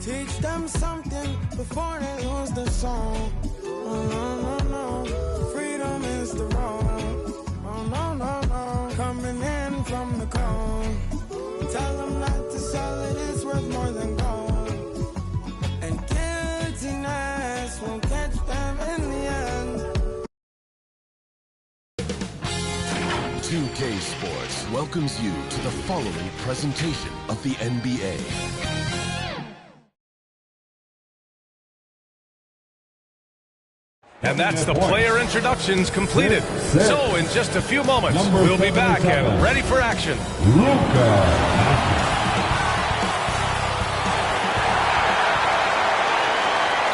Teach them something before they lose the song. Oh, no, no, no. Freedom is the road. Oh, no, no, no. Coming in from the cold. Tell them not to sell it, it's worth more than gold. And guiltiness won't catch them in the end. 2K Sports welcomes you to the following presentation of the NBA. And that's the player introductions completed. So in just a few moments, we'll be back and ready for action.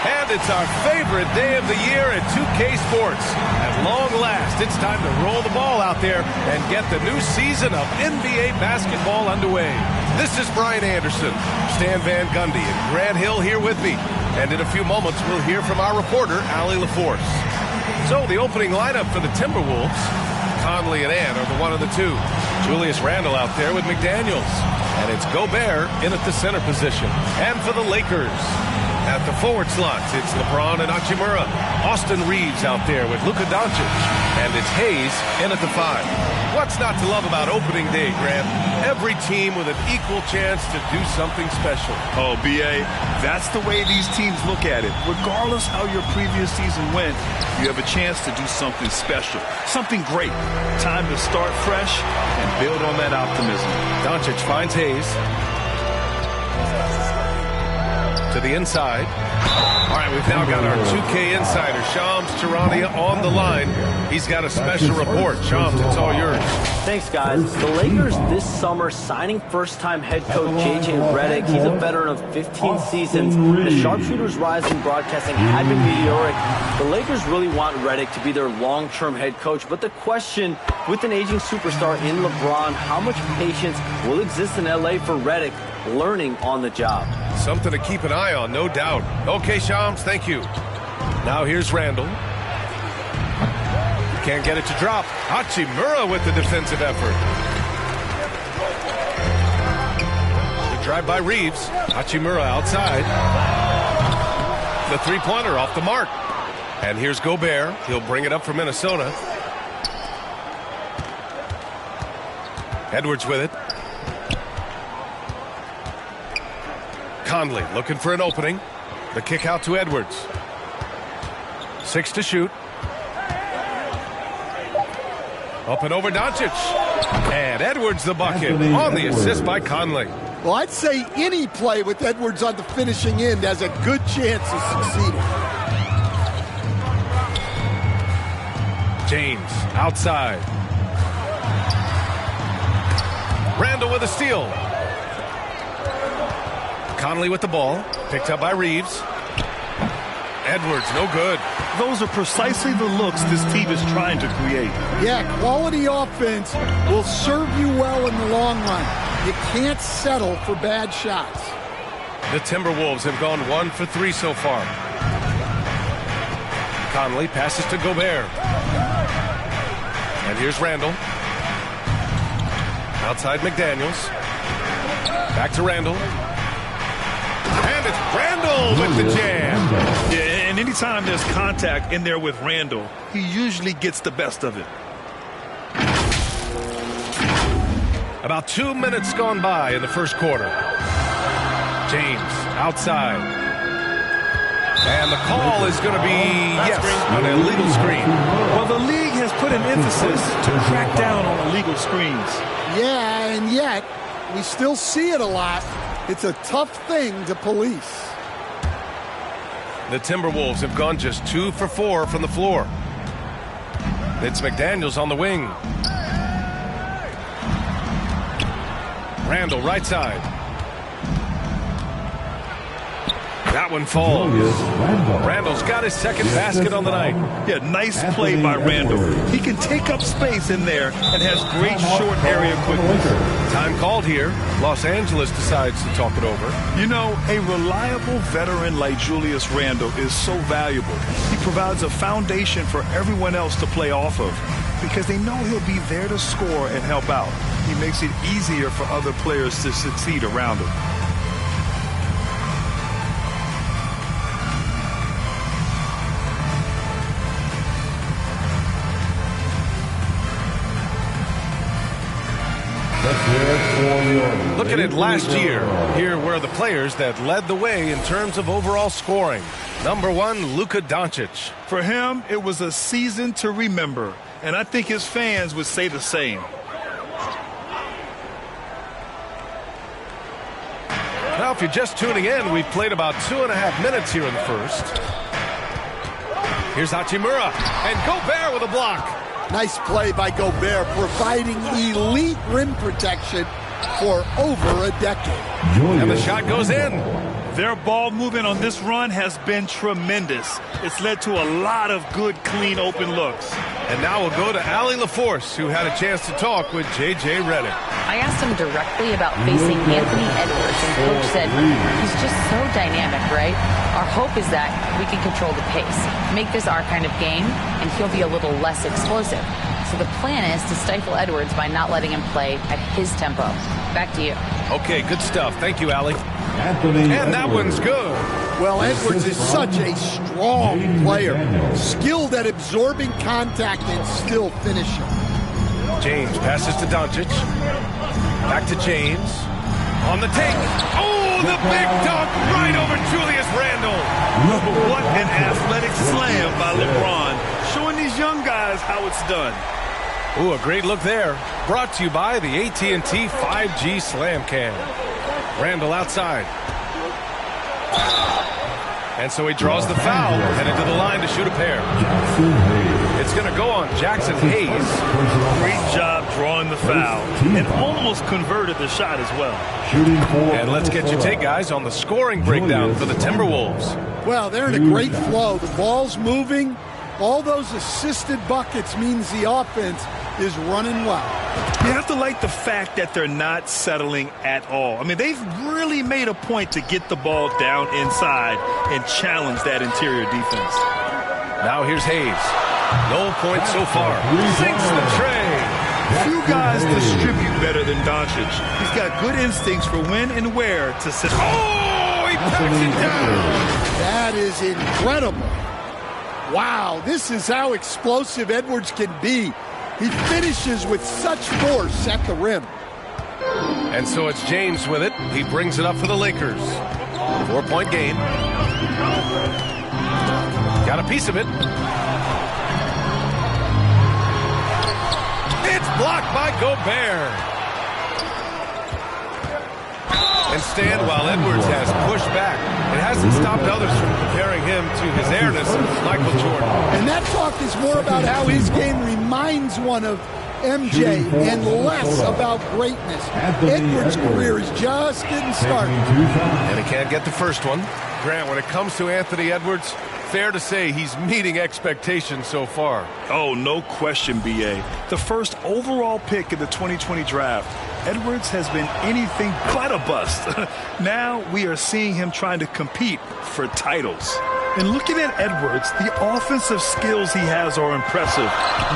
And it's our favorite day of the year at 2K Sports. At long last, it's time to roll the ball out there and get the new season of NBA basketball underway. This is Brian Anderson, Stan Van Gundy, and Grant Hill here with me. And in a few moments, we'll hear from our reporter, Allie LaForce. So the opening lineup for the Timberwolves, Conley and Ant are the one of the two. Julius Randle out there with McDaniels. And it's Gobert in at the center position. And for the Lakers, at the forward slots, it's LeBron and Hachimura. Austin Reeves out there with Luka Doncic. And it's Hayes in at the 5. What's not to love about opening day, Grant? Every team with an equal chance to do something special. Oh, B.A., that's the way these teams look at it. Regardless how your previous season went, you have a chance to do something special, something great. Time to start fresh and build on that optimism. Doncic finds Hayes. To the inside. All right, we've now got our 2K insider, Shams Charania, on the line. He's got a special report. Shams, it's all yours. Thanks, guys. The Lakers this summer signing first-time head coach J.J. Redick. He's a veteran of 15 seasons. The sharpshooter's rise in broadcasting had been meteoric. The Lakers really want Redick to be their long-term head coach. But the question, with an aging superstar in LeBron, how much patience will exist in L.A. for Redick learning on the job? Something to keep an eye on, no doubt. Okay, Shams, thank you. Now here's Randle. Can't get it to drop. Hachimura with the defensive effort. The drive by Reeves. Hachimura outside. The three-pointer off the mark. And here's Gobert. He'll bring it up for Minnesota. Edwards with it. Conley looking for an opening. The kick out to Edwards. 6 to shoot. Up and over Doncic. And Edwards the bucket on the assist by Conley. Well, I'd say any play with Edwards on the finishing end has a good chance of succeeding. James outside. Randle with a steal. Conley with the ball. Picked up by Reeves. Edwards, no good. Those are precisely the looks this team is trying to create. Yeah, quality offense will serve you well in the long run. You can't settle for bad shots. The Timberwolves have gone 1 for 3 so far. Conley passes to Gobert. And here's Randle. Outside McDaniels. Back to Randle. And it's Randle with the jam. Yeah, and anytime there's contact in there with Randle, he usually gets the best of it. About 2 minutes gone by in the first quarter. James outside. And the call is going to be, yes, an illegal screen. Well, the league has put an emphasis to crack down on illegal screens. Yeah, and yet we still see it a lot. It's a tough thing to police. The Timberwolves have gone just 2 for 4 from the floor. It's McDaniels on the wing. Randle right side. That one falls. Randle's got his second basket on the night. Yeah, nice play by Randle. He can take up space in there and has great short area quickness. Time called here. Los Angeles decides to talk it over. You know, a reliable veteran like Julius Randle is so valuable. He provides a foundation for everyone else to play off of because they know he'll be there to score and help out. He makes it easier for other players to succeed around him. at it last year. Here were the players that led the way in terms of overall scoring. Number 1, Luka Doncic. For him, it was a season to remember, and I think his fans would say the same. Now, if you're just tuning in, we've played about 2.5 minutes here in the first. Here's Hachimura, and Gobert with a block. Nice play by Gobert, providing elite rim protection for over a decade. And the shot goes in. Their ball movement on this run has been tremendous. It's led to a lot of good, clean, open looks. And now we'll go to Allie LaForce, who had a chance to talk with J.J. Redick. I asked him directly about facing Anthony Edwards, and Coach said he's just so dynamic, right? Our hope is that we can control the pace, make this our kind of game, and he'll be a little less explosive. So the plan is to stifle Edwards by not letting him play at his tempo. Back to you. Okay, good stuff. Thank you, Allie. And that one's good. Well, Edwards is such a strong player, skilled at absorbing contact and still finishing. James passes to Doncic. Back to James. On the take. Oh, the big dunk right over Julius Randle. What an athletic slam by LeBron, showing these young guys how it's done. Ooh, a great look there. Brought to you by the AT&T 5G Slam Cam. Randle outside. And so he draws the foul, headed to the line to shoot a pair. It's going to go on Jackson Hayes. Great job drawing the foul and almost converted the shot as well. And let's get your take, guys, on the scoring breakdown for the Timberwolves. Well, they're in a great flow. The ball's moving. All those assisted buckets means the offense is running well. You have to like the fact that they're not settling at all. I mean, they've really made a point to get the ball down inside and challenge that interior defense. Now here's Hayes. No points so far. Sinks the tray. Few guys distribute better than Doncic. He's got good instincts for when and where to sit. Oh, he packs it down. That is incredible. Wow, this is how explosive Edwards can be. He finishes with such force at the rim. And so it's James with it. He brings it up for the Lakers. 4-point game. Got a piece of it. It's blocked by Gobert. Instead, while Edwards has pushed back, it hasn't stopped others from comparing him to his airness of Michael Jordan. And that talk is more about how his game reminds one of MJ and less about greatness. Edwards' career is just getting started. And he can't get the first one. Grant, when it comes to Anthony Edwards, fair to say he's meeting expectations so far. Oh, no question, B.A. The first overall pick in the 2020 draft, Edwards has been anything but a bust. Now we are seeing him trying to compete for titles. And looking at Edwards, the offensive skills he has are impressive.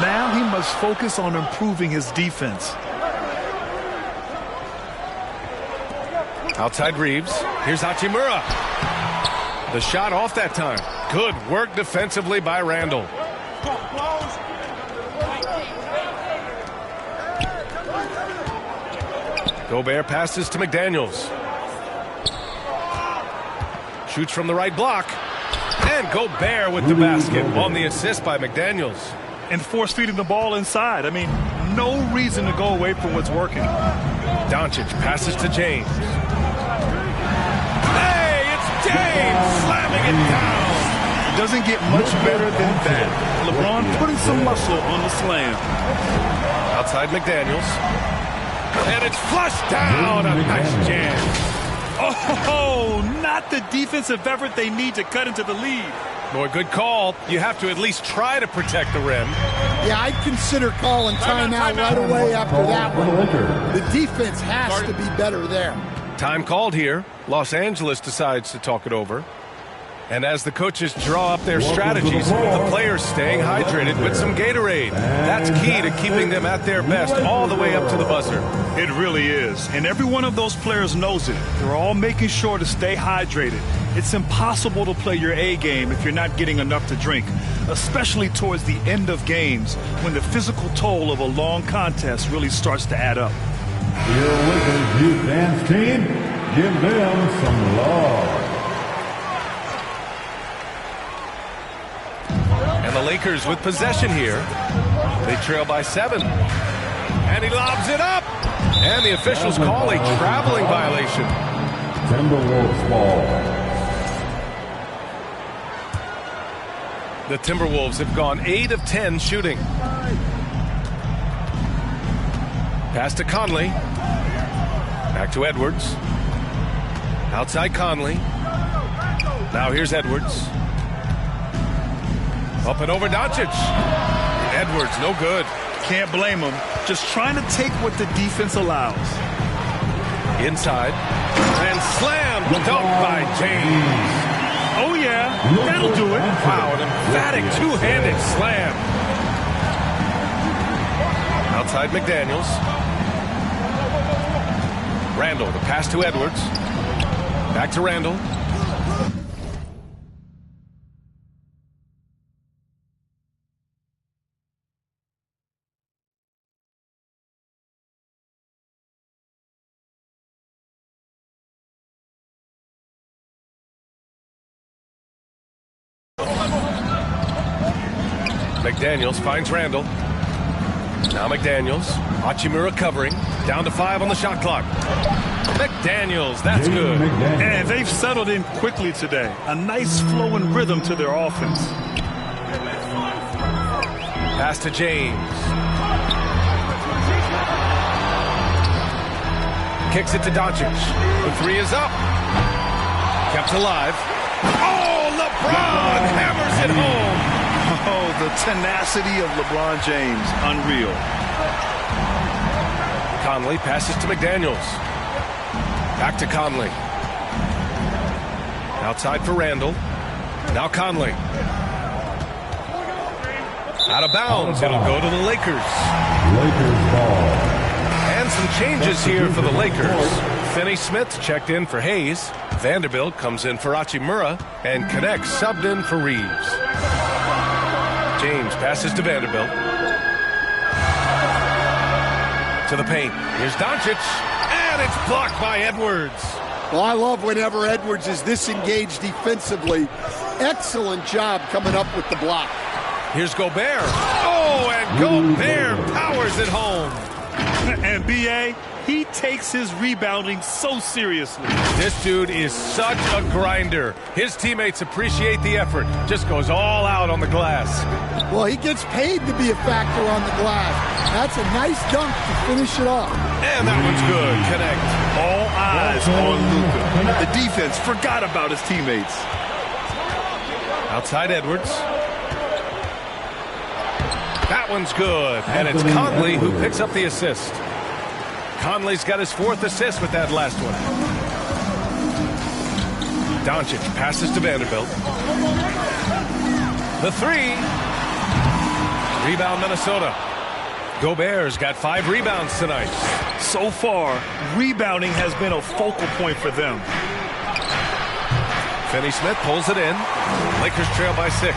Now he must focus on improving his defense. Outside Reeves. Here's Hachimura. The shot off that time. Good work defensively by Randle. Gobert passes to McDaniels. Shoots from the right block. And Gobert with the basket on the assist by McDaniels. And force feeding the ball inside. I mean, no reason to go away from what's working. Doncic passes to James. Hey, it's James slamming it down. Doesn't get much better than that. LeBron putting some muscle on the slam. Outside McDaniels. And it's flushed down. A nice jam. Oh, not the defensive effort they need to cut into the lead. Boy, good call. You have to at least try to protect the rim. Yeah, I'd consider calling timeout right away after that one. The defense has to be better there. Time called here. Los Angeles decides to talk it over. And as the coaches draw up their strategies, the players staying hydrated with some Gatorade. That's key to keeping them at their best all the way up to the buzzer. It really is. And every one of those players knows it. They're all making sure to stay hydrated. It's impossible to play your A game if you're not getting enough to drink, especially towards the end of games when the physical toll of a long contest really starts to add up. Your Lakers youth dance team, give them some love. And the Lakers with possession here. They trail by 7. And he lobs it up. And the officials call a traveling violation. Timberwolves ball. The Timberwolves have gone 8 of 10 shooting. Pass to Conley. Back to Edwards. Outside Conley. Now here's Edwards. Up and over Doncic. Edwards, no good. Can't blame him. Just trying to take what the defense allows. Inside. And slam. Dunk by James. Oh, yeah. That'll do it. Wow, an emphatic two-handed slam. Outside McDaniels. Randall, the pass to Edwards. Back to Randall. McDaniels finds Randall. Now McDaniels. Hachimura covering. Down to 5 on the shot clock. McDaniels, that's good. And they've settled in quickly today. A nice flowing rhythm to their offense. Pass to James. Kicks it to Doncic. The 3 is up. Kept alive. Oh, LeBron hammers it home. Oh, the tenacity of LeBron James. Unreal. Conley passes to McDaniels. Back to Conley. Outside for Randall. Now Conley. Out of bounds. It'll go to the Lakers. Lakers ball. And some changes here for the Lakers. Finney Smith checked in for Hayes. Vanderbilt comes in for Hachimura. And Connect subbed in for Reeves. James passes to Vanderbilt. To the paint. Here's Doncic. And it's blocked by Edwards. Well, I love whenever Edwards is this engaged defensively. Excellent job coming up with the block. Here's Gobert. Oh, and Gobert powers it home. And B.A., he takes his rebounding so seriously. This dude is such a grinder. His teammates appreciate the effort. Just goes all out on the glass. Well, he gets paid to be a factor on the glass. That's a nice dunk to finish it off. And that one's good. Connect. All eyes on Luka. The defense forgot about his teammates. Outside Edwards. That one's good. And it's Conley who picks up the assist. Conley's got his 4th assist with that last one. Doncic passes to Vanderbilt. The 3. Rebound Minnesota. Gobert's got 5 rebounds tonight. So far, rebounding has been a focal point for them. Finney Smith pulls it in. Lakers trail by 6.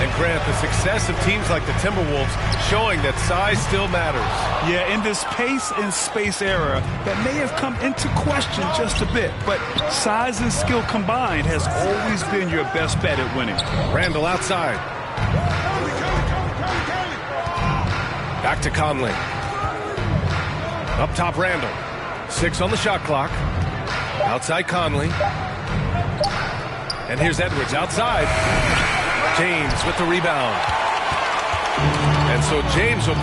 And Grant, the success of teams like the Timberwolves showing that size still matters. Yeah, in this pace and space era, that may have come into question just a bit, but size and skill combined has always been your best bet at winning. Randall outside. Back to Conley. Up top, Randall. 6 on the shot clock. Outside Conley. And here's Edwards outside. James with the rebound. And so James will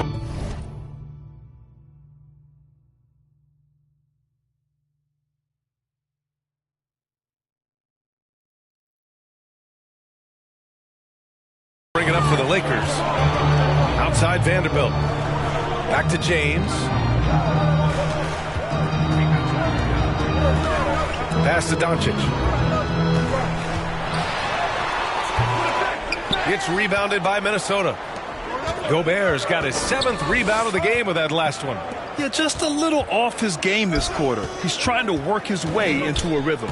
bring it up for the Lakers. Outside Vanderbilt. Back to James. Pass to Doncic. It's rebounded by Minnesota. Gobert's got his 7th rebound of the game with that last one. Yeah, just a little off his game this quarter. He's trying to work his way into a rhythm.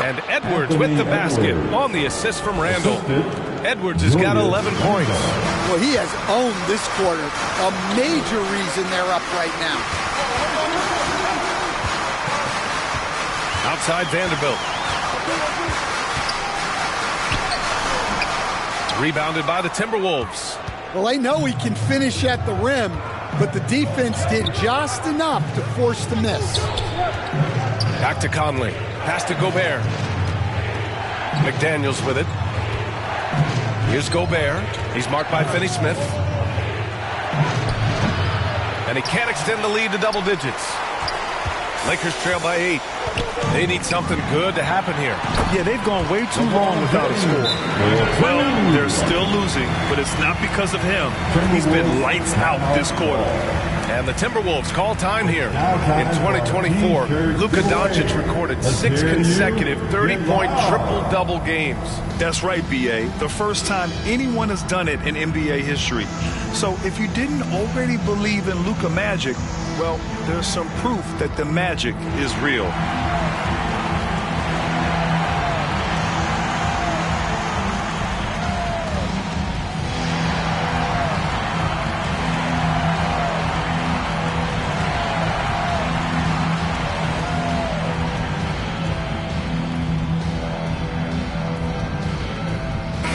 And Edwards with the basket on the assist from Randall. Edwards has got 11 points. Well, he has owned this quarter. A major reason they're up right now. Outside Vanderbilt. Rebounded by the Timberwolves. Well, they know he can finish at the rim, but the defense did just enough to force the miss. Back to Conley. Pass to Gobert. McDaniels with it. Here's Gobert. He's marked by Finney-Smith. And he can't extend the lead to double digits. Lakers trail by 8. They need something good to happen here. Yeah, they've gone way too long without a score. Well, they're still losing, but it's not because of him. He's been lights out this quarter. And the Timberwolves call time here. In 2024, Luka Doncic recorded 6 consecutive 30-point triple-double games. That's right, B.A. The first time anyone has done it in NBA history. So if you didn't already believe in Luka magic, well, there's some proof that the magic is real.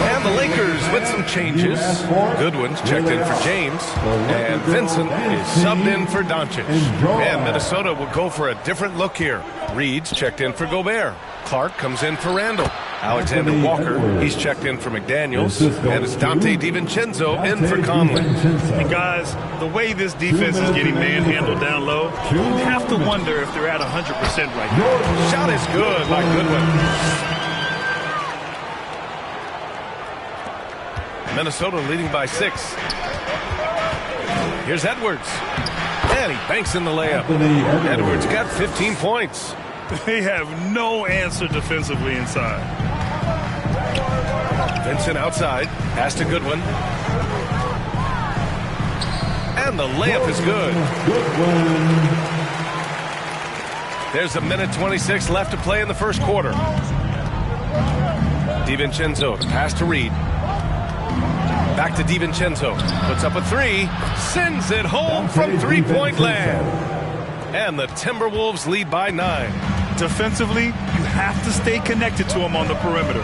And the Lakers with some changes. Goodwin's checked in for James. And Vincent is subbed in for Doncic. And Minnesota will go for a different look here. Reed's checked in for Gobert. Clark comes in for Randall. Alexander Walker, he's checked in for McDaniels. And it's Dante DiVincenzo in for Conley. And guys, the way this defense is getting manhandled down low, you have to wonder if they're at 100% right now. Shot is good by Goodwin. Minnesota leading by 6. Here's Edwards. And he banks in the layup. Edwards got 15 points. They have no answer defensively inside. Vincent outside. Pass to Goodwin. And the layup is good. There's a minute 26 left to play in the first quarter. DiVincenzo, the pass to Reed. Back to DiVincenzo. Puts up a 3. Sends it home from three-point land. And the Timberwolves lead by 9. Defensively, you have to stay connected to him on the perimeter.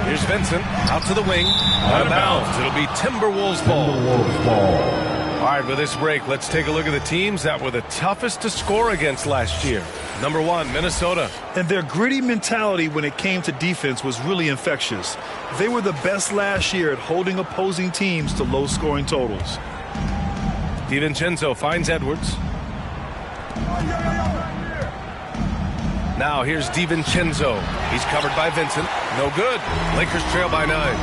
Here's Vincent. Out to the wing. Out of bounds. It'll be Timberwolves ball. All right, with this break, let's take a look at the teams that were the toughest to score against last year. Number 1, Minnesota. And their gritty mentality when it came to defense was really infectious. They were the best last year at holding opposing teams to low-scoring totals. DiVincenzo finds Edwards. Now here's DiVincenzo. He's covered by Vincent. No good. Lakers trail by 9.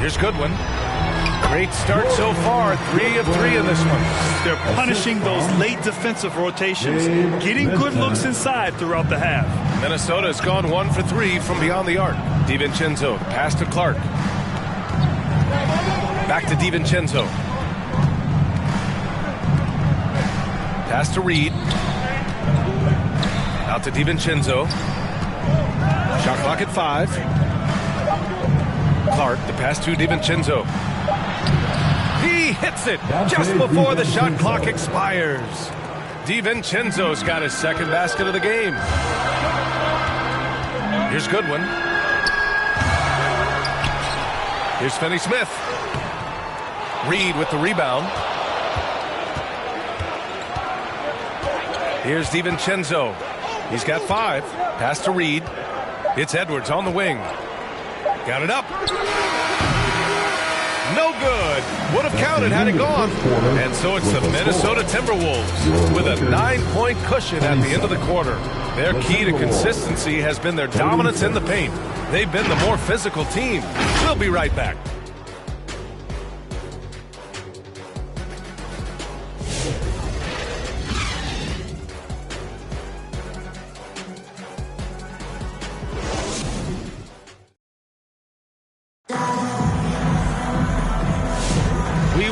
Here's Goodwin. Great start so far. 3 of 3 in this one. They're punishing those late defensive rotations, getting good looks inside throughout the half. Minnesota has gone 1 for 3 from beyond the arc. DiVincenzo, pass to Clark. Back to DiVincenzo. Pass to Reed. Out to DiVincenzo. Shot clock at 5. Clark, the pass to DiVincenzo. He hits it just before the shot clock expires. DiVincenzo's got his second basket of the game. Here's Goodwin. Here's Finney-Smith. Reed with the rebound. Here's DiVincenzo. He's got 5. Pass to Reed. It's Edwards on the wing. Got it up. No good. Would have counted had it gone. And so it's the Minnesota Timberwolves with a 9-point cushion at the end of the quarter. Their key to consistency has been their dominance in the paint. They've been the more physical team. We'll be right back.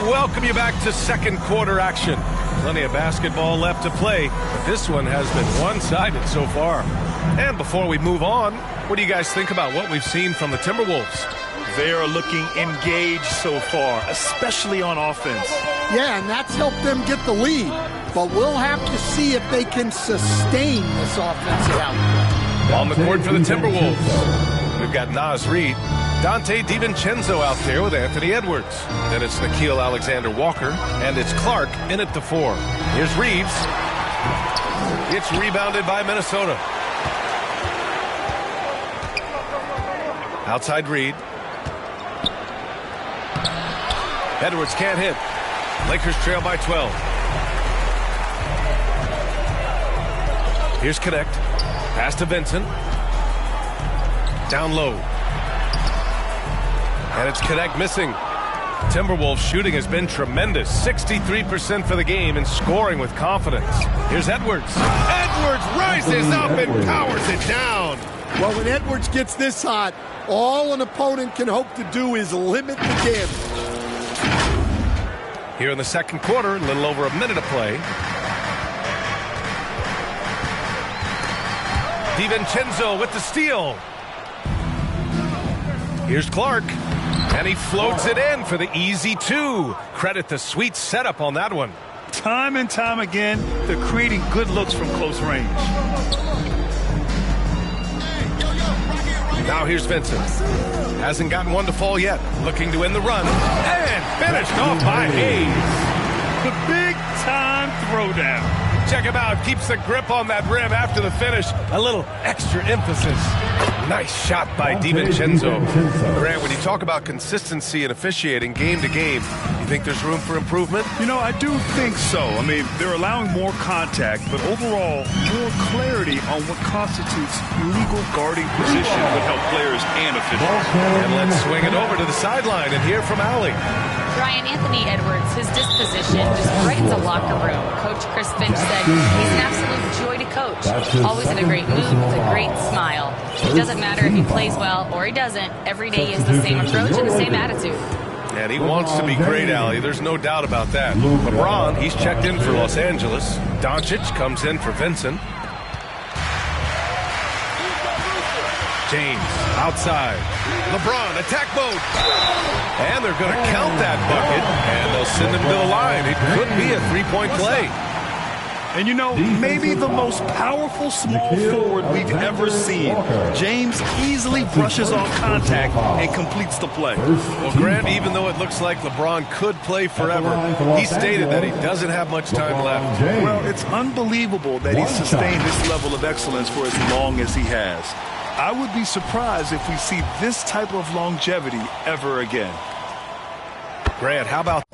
Welcome you back to second quarter action. Plenty of basketball left to play, but this one has been one-sided so far. And before we move on, what do you guys think about what we've seen from the Timberwolves? They are looking engaged so far, especially on offense. Yeah, and that's helped them get the lead. But we'll have to see if they can sustain this offensive output. On the court for the Timberwolves, we've got Naz Reid, Dante DiVincenzo out there with Anthony Edwards. Then it's Nickeil Alexander-Walker, and it's Clark in at the 4. Here's Reeves. It's rebounded by Minnesota. Outside Reid. Edwards can't hit. Lakers trail by 12. Here's Connect. Pass to Vincent. Down low. And it's Connect missing. Timberwolves shooting has been tremendous. 63% for the game and scoring with confidence. Here's Edwards. Edwards rises up and powers it down. Well, when Edwards gets this hot, all an opponent can hope to do is limit the damage. Here in the second quarter, a little over a minute of play. DiVincenzo with the steal. Here's Clark. And he floats it in for the easy 2. Credit the sweet setup on that one. Time and time again, they're creating good looks from close range. Now here's Vincent. Hasn't gotten one to fall yet. Looking to end the run. And finished off by Hayes. The big-time throwdown. Check him out. Keeps the grip on that rim after the finish. A little extra emphasis. Nice shot by DiVincenzo. Grant, when you talk about consistency and officiating game to game, you think there's room for improvement? You know, I do think so. I mean, they're allowing more contact, but overall, more clarity on what constitutes legal guarding position would help players and officials. And let's swing it over to the sideline and hear from Allie. Brian, Anthony Edwards, his disposition just brightens a locker room. Coach Chris Finch said he's an absolute joy to coach. Always in a great mood with a great smile. It doesn't matter if he plays well or he doesn't. Every day he has the same approach and the same attitude. And he wants to be great, Allie. There's no doubt about that. LeBron, he's checked in for Los Angeles. Doncic comes in for Vincent. James outside. LeBron, attack mode. And they're going to count that bucket, and they'll send him to the line. It could be a three-point play. And you know, maybe the most powerful small forward we've ever seen. James easily brushes off contact and completes the play. Well, Grant, even though it looks like LeBron could play forever, he stated that he doesn't have much time left. Well, it's unbelievable that he's sustained this level of excellence for as long as he has. I would be surprised if we see this type of longevity ever again. Grant, how about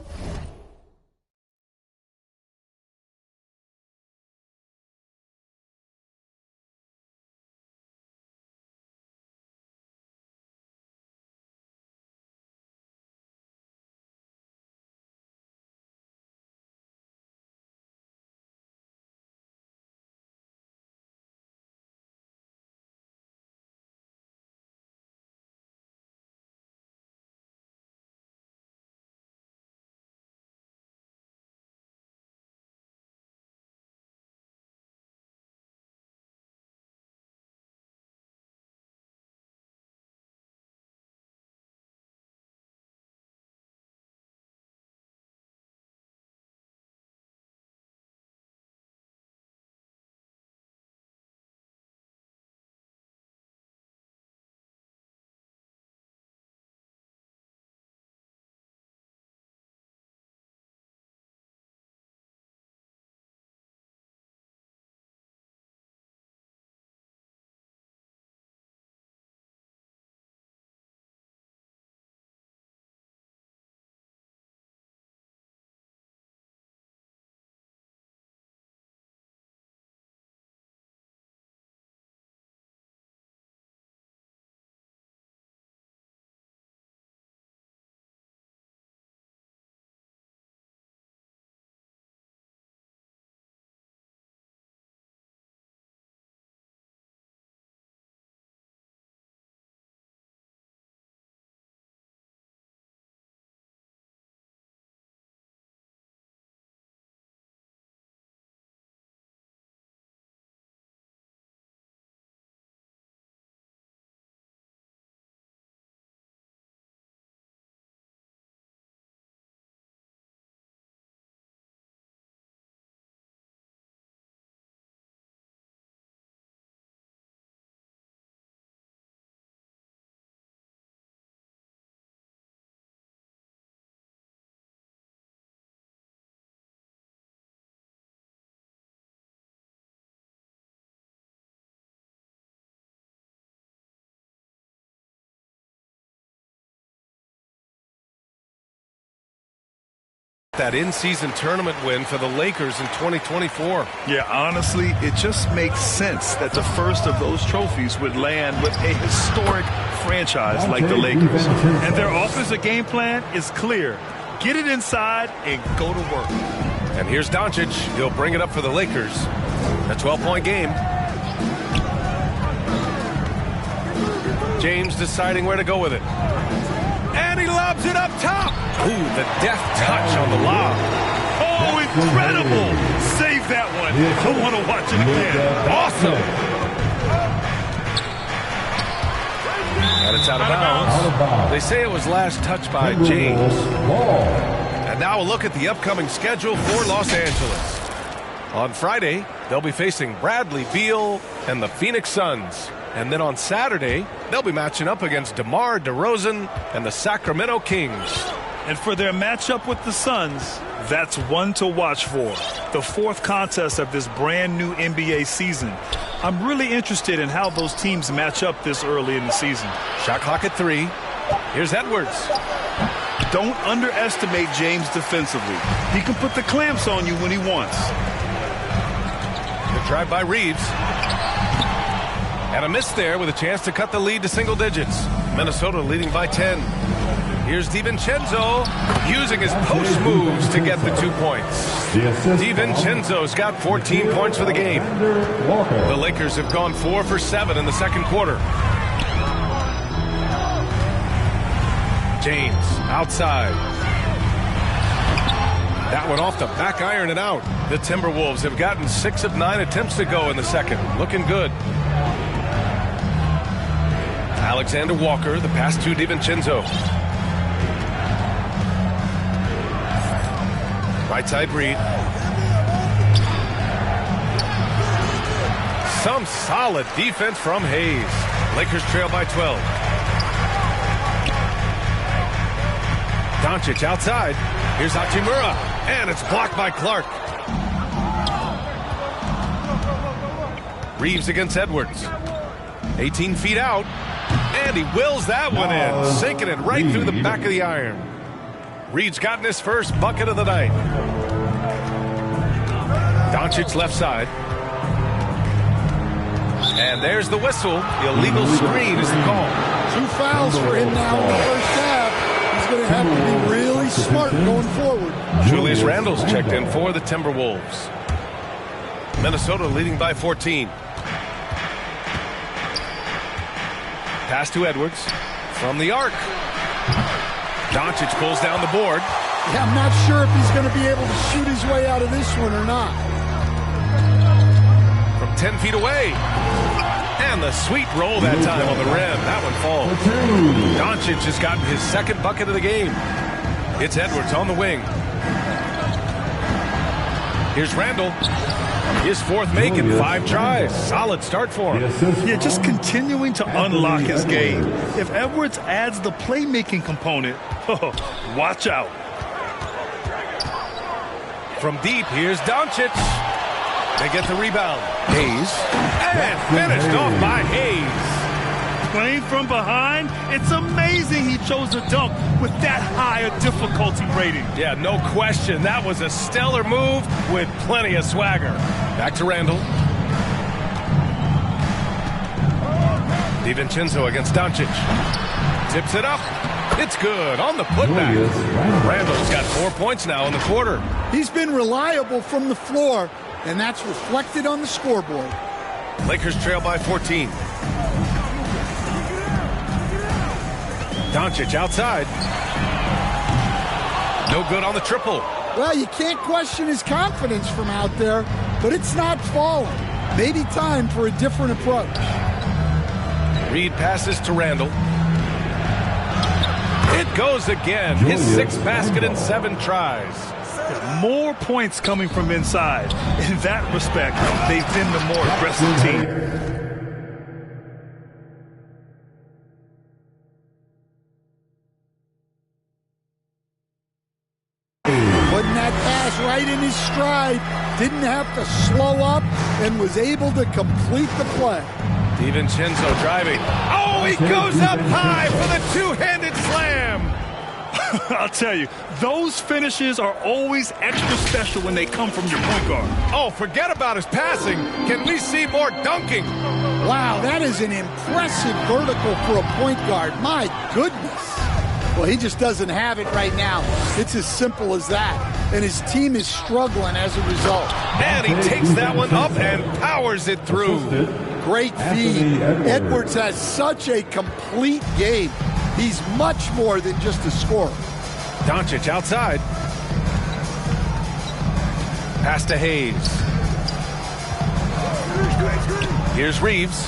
that in-season tournament win for the Lakers in 2024. Yeah, honestly, it just makes sense that the first of those trophies would land with a historic franchise like the Lakers. And their offensive game plan is clear. Get it inside and go to work. And here's Doncic. He'll bring it up for the Lakers. A 12-point game. James deciding where to go with it. And he lobs it up top. Ooh, the deft touch on the lob. Oh, incredible. Save that one. I want to watch it again. Awesome. And it's out of bounds. They say it was last touched by James. And now a look at the upcoming schedule for Los Angeles. On Friday, they'll be facing Bradley Beal and the Phoenix Suns. And then on Saturday, they'll be matching up against DeMar DeRozan and the Sacramento Kings. And for their matchup with the Suns, that's one to watch for. The fourth contest of this brand new NBA season. I'm really interested in how those teams match up this early in the season. Shot clock at 3. Here's Edwards. Don't underestimate James defensively. He can put the clamps on you when he wants. Good drive by Reeves. And a miss there with a chance to cut the lead to single digits. Minnesota leading by 10. Here's DiVincenzo using his post moves to get the 2 points. DiVincenzo's got 14 points for the game. The Lakers have gone 4 for 7 in the second quarter. James outside. That one off the back iron and out. The Timberwolves have gotten 6 of 9 attempts to go in the second. Looking good. Alexander Walker, the pass to DiVincenzo. Right side Reed. Some solid defense from Hayes. Lakers trail by 12. Doncic outside. Here's Hachimura. And it's blocked by Clark. Reeves against Edwards. 18 feet out. And he wills that one in, sinking it right through the back of the iron. Reed's gotten his first bucket of the night. Doncic left side. And there's the whistle. The illegal screen is the call. 2 fouls for him now in the first half. He's going to have to be really smart going forward. Julius Randle's checked in for the Timberwolves. Minnesota leading by 14. Pass to Edwards from the arc. Doncic pulls down the board. Yeah, I'm not sure if he's going to be able to shoot his way out of this one or not. From 10 feet away. And the sweet roll that time on the rim. That one falls. Doncic has gotten his second bucket of the game. It's Edwards on the wing. Here's Randle. His fourth make in 5 tries. Solid start for him. Yeah, just continuing to unlock his game. If Edwards adds the playmaking component, watch out. From deep, here's Doncic. They get the rebound. Hayes. And finished off by Hayes. Playing from behind, it's amazing he chose a dunk with that high a difficulty rating. Yeah, no question. That was a stellar move with plenty of swagger. Back to Randle. DiVincenzo against Doncic. Tips it up. It's good on the putback. Randle's got 4 points now in the quarter. He's been reliable from the floor, and that's reflected on the scoreboard. Lakers trail by 14. Doncic outside. No good on the triple. Well, you can't question his confidence from out there, but it's not falling. Maybe time for a different approach. Reed passes to Randle. It goes again. His 6th basket in 7 tries. More points coming from inside. In that respect, they've been the more aggressive team. Putting that pass right in his stride. Didn't have to slow up and was able to complete the play. DiVincenzo driving. Oh, he goes up high for the 2-handed slam. I'll tell you, those finishes are always extra special when they come from your point guard. Oh, forget about his passing. Can we see more dunking? Wow, that is an impressive vertical for a point guard. My goodness. Well, he just doesn't have it right now. It's as simple as that. And his team is struggling as a result. And he takes that one up and powers it through. Great feed. Edwards has such a complete game. He's much more than just a scorer. Doncic outside. Pass to Hayes. Here's Reeves.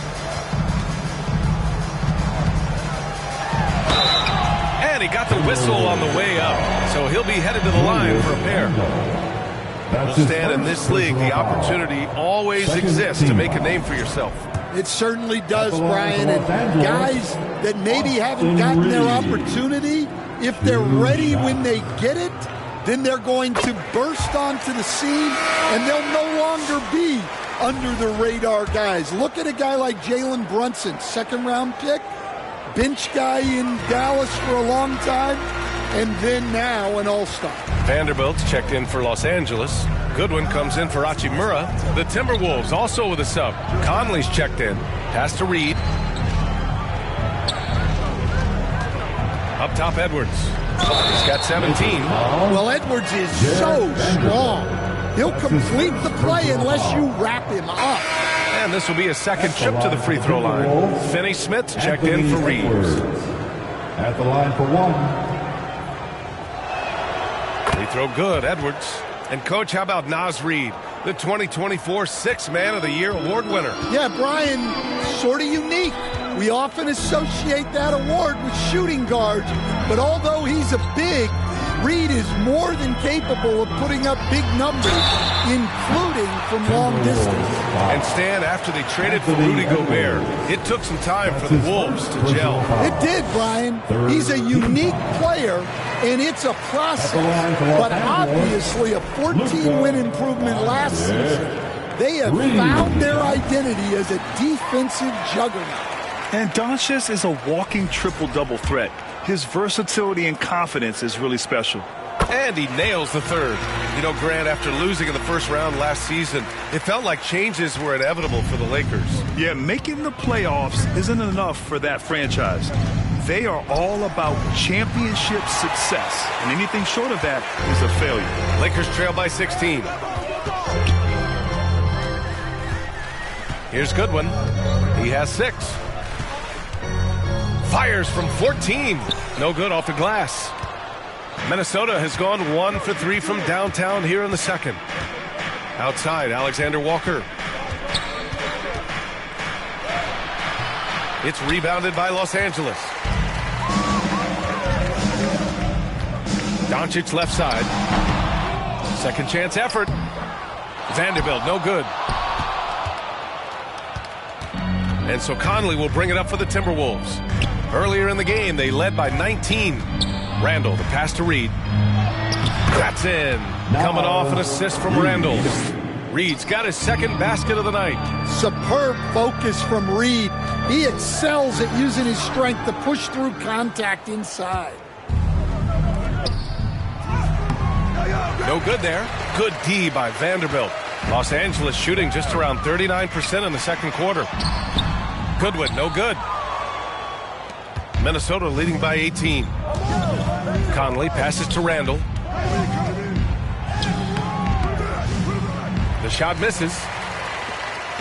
And he got the whistle on the way up. So he'll be headed to the line for a pair. Well, Stan, in this league, the opportunity always exists to make a name for yourself. It certainly does, Brian. And guys that maybe haven't gotten their opportunity, if they're ready when they get it, then they're going to burst onto the scene, and they'll no longer be under the radar guys. Look at a guy like Jalen Brunson, second-round pick, bench guy in Dallas for a long time, and then now an all-star. Vanderbilt's checked in for Los Angeles. Goodwin comes in for Hachimura. The Timberwolves also with a sub. Conley's checked in. Pass to Reed. Up top, Edwards. He's got 17. Well, Edwards is so strong. He'll complete the play unless you wrap him up. And this will be a second trip to the free throw line. Finney Smith checked in for Reeves. At the line for one. Free throw good, Edwards. And, Coach, how about Naz Reid, the 2024 Sixth Man of the Year award winner? Yeah, Brian, sort of unique. We often associate that award with shooting guards, but although he's a big, Reid is more than capable of putting up big numbers, including from long distance. And Stan, after they traded for Rudy Gobert, it took some time for the Wolves to gel. It did, Brian. He's a unique player, and it's a process. But obviously a 14-win improvement last season. They have found their identity as a defensive juggernaut. And Doncic is a walking triple-double threat. His versatility and confidence is really special. And he nails the third. You know, Grant, after losing in the first round last season, it felt like changes were inevitable for the Lakers. Yeah, making the playoffs isn't enough for that franchise. They are all about championship success, and anything short of that is a failure. Lakers trail by 16. Here's Goodwin. He has 6. Fires from 14. No good off the glass. Minnesota has gone 1 for 3 from downtown here in the second. Outside, Alexander Walker. It's rebounded by Los Angeles. Doncic left side. Second chance effort. Vanderbilt, no good. And so Conley will bring it up for the Timberwolves. Earlier in the game, they led by 19. Randall, the pass to Reed. That's in. Coming off an assist from Randall. Reed's got his second basket of the night. Superb focus from Reed. He excels at using his strength to push through contact inside. No good there. Good D by Vanderbilt. Los Angeles shooting just around 39% in the second quarter. Goodwin, no good. Minnesota leading by 18. Conley passes to Randall. The shot misses.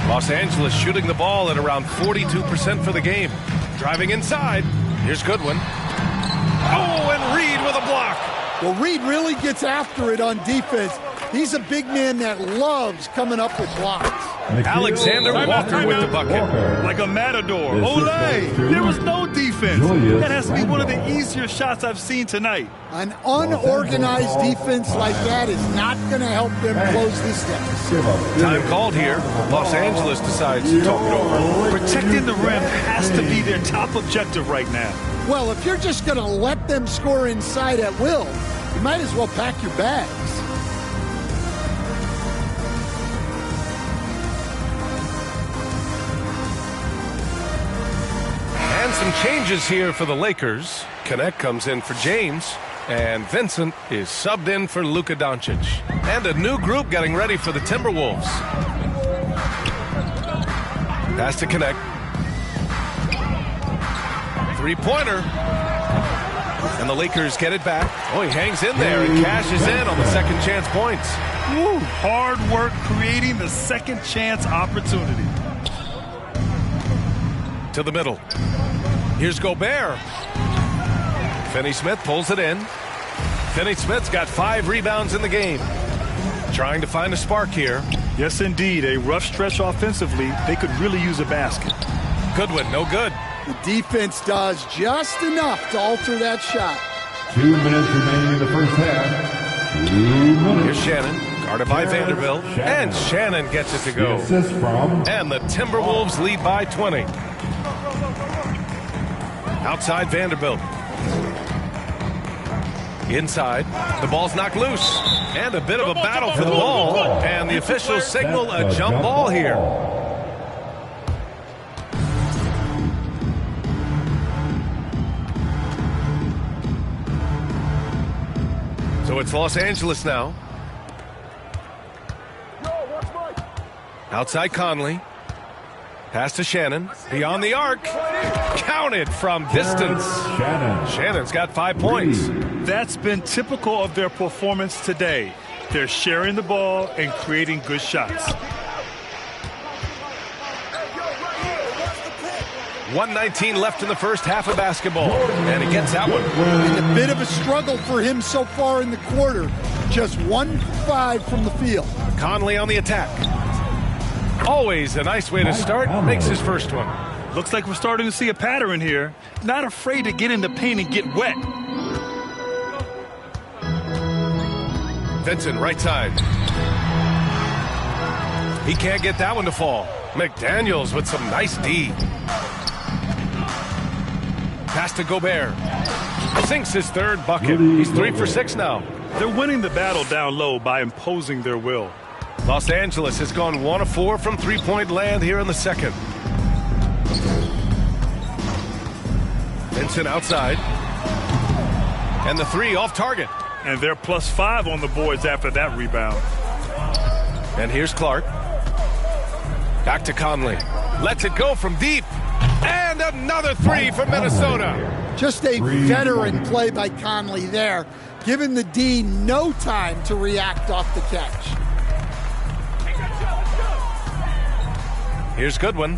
Los Angeles shooting the ball at around 42% for the game. Driving inside. Here's Goodwin. Oh, and Reed with a block. Well, Reed really gets after it on defense. He's a big man that loves coming up with blocks. Alexander Walker with the bucket. Like a matador. Olay! There was no defense. That has to be one of the easier shots I've seen tonight. An unorganized defense like that is not going to help them close this deficit. Time called here. Los Angeles decides to talk it over. Protecting the rim has to be their top objective right now. Well, if you're just going to let them score inside at will, you might as well pack your bags. And some changes here for the Lakers. Connect comes in for James. And Vincent is subbed in for Luka Doncic. And a new group getting ready for the Timberwolves. Pass to connect. Three-pointer. And the Lakers get it back. Oh, he hangs in there and cashes in on the second chance points. Woo, hard work creating the second chance opportunity. To the middle. Here's Gobert. Finney-Smith pulls it in. Finney-Smith's got 5 rebounds in the game. Trying to find a spark here. Yes, indeed. A rough stretch offensively. They could really use a basket. Goodwin, no good. The defense does just enough to alter that shot. 2 minutes remaining in the first half. 2 minutes. Here's Shannon, guarded by Vanderbilt. And Shannon gets it to go. Assist from. And the Timberwolves lead by 20. Outside Vanderbilt. Inside, the ball's knocked loose. And a bit of a battle for the ball. And the officials signal a jump ball here. So it's Los Angeles now. Outside Conley. Pass to Shannon. Beyond the arc. Counted from distance. Shannon's got 5 points. That's been typical of their performance today. They're sharing the ball and creating good shots. 1:19 left in the first half of basketball. And he gets that one. And a bit of a struggle for him so far in the quarter. Just 1 for 5 from the field. Conley on the attack. Always a nice way to start. Makes his first one. Looks like we're starting to see a pattern here. Not afraid to get in the paint and get wet. Vincent, right side. He can't get that one to fall. McDaniels with some nice D. Pass to Gobert. Sinks his third bucket. He's 3 for 6 now. They're winning the battle down low by imposing their will. Los Angeles has gone 1 of 4 from three-point land here in the second. Vincent outside. And the 3 off target. And they're +5 on the boards after that rebound. And here's Clark. Back to Conley. Lets it go from deep. And another 3 for Minnesota. Just a veteran play by Conley there, giving the D no time to react off the catch. Here's Goodwin.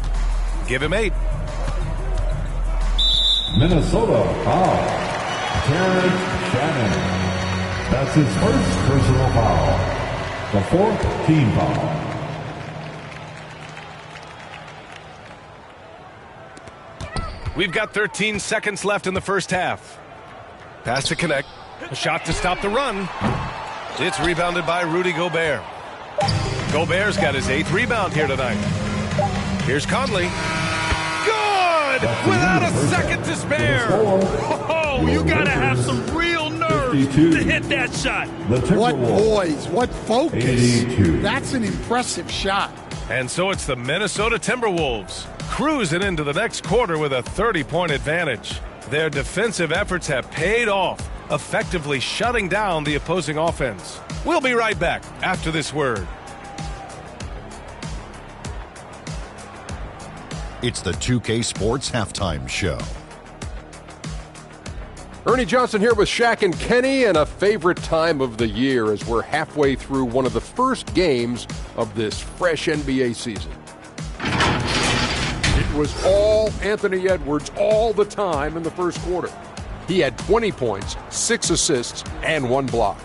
Give him 8. Minnesota foul. Terrence Shannon. That's his first personal foul. The 4th team foul. We've got 13 seconds left in the first half. Pass to connect. A shot to stop the run. It's rebounded by Rudy Gobert. Gobert's got his 8th rebound here tonight. Here's Conley. Good! Without a second to spare. Oh, you got to have some real nerves to hit that shot. What poise, what focus. 82. That's an impressive shot. And so it's the Minnesota Timberwolves cruising into the next quarter with a 30-point advantage. Their defensive efforts have paid off, effectively shutting down the opposing offense. We'll be right back after this word. It's the 2K Sports Halftime Show. Ernie Johnson here with Shaq and Kenny, and a favorite time of the year as we're halfway through one of the first games of this fresh NBA season. It was all Anthony Edwards all the time in the first quarter. He had 20 points, 6 assists, and 1 block.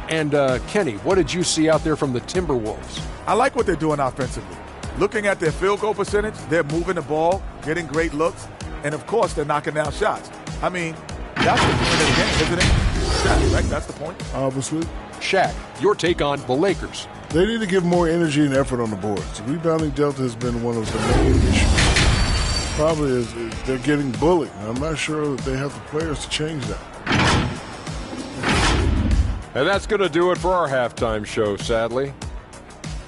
And Kenny, what did you see out there from the Timberwolves? I like what they're doing offensively. Looking at their field goal percentage, they're moving the ball, getting great looks, and of course they're knocking down shots. I mean, that's the point of the game, isn't it? Shaq, right? That's the point. Obviously. Shaq, your take on the Lakers. They need to give more energy and effort on the boards. The rebounding delta has been one of the main issues. Probably is they're getting bullied. I'm not sure that they have the players to change that. And that's going to do it for our halftime show, sadly.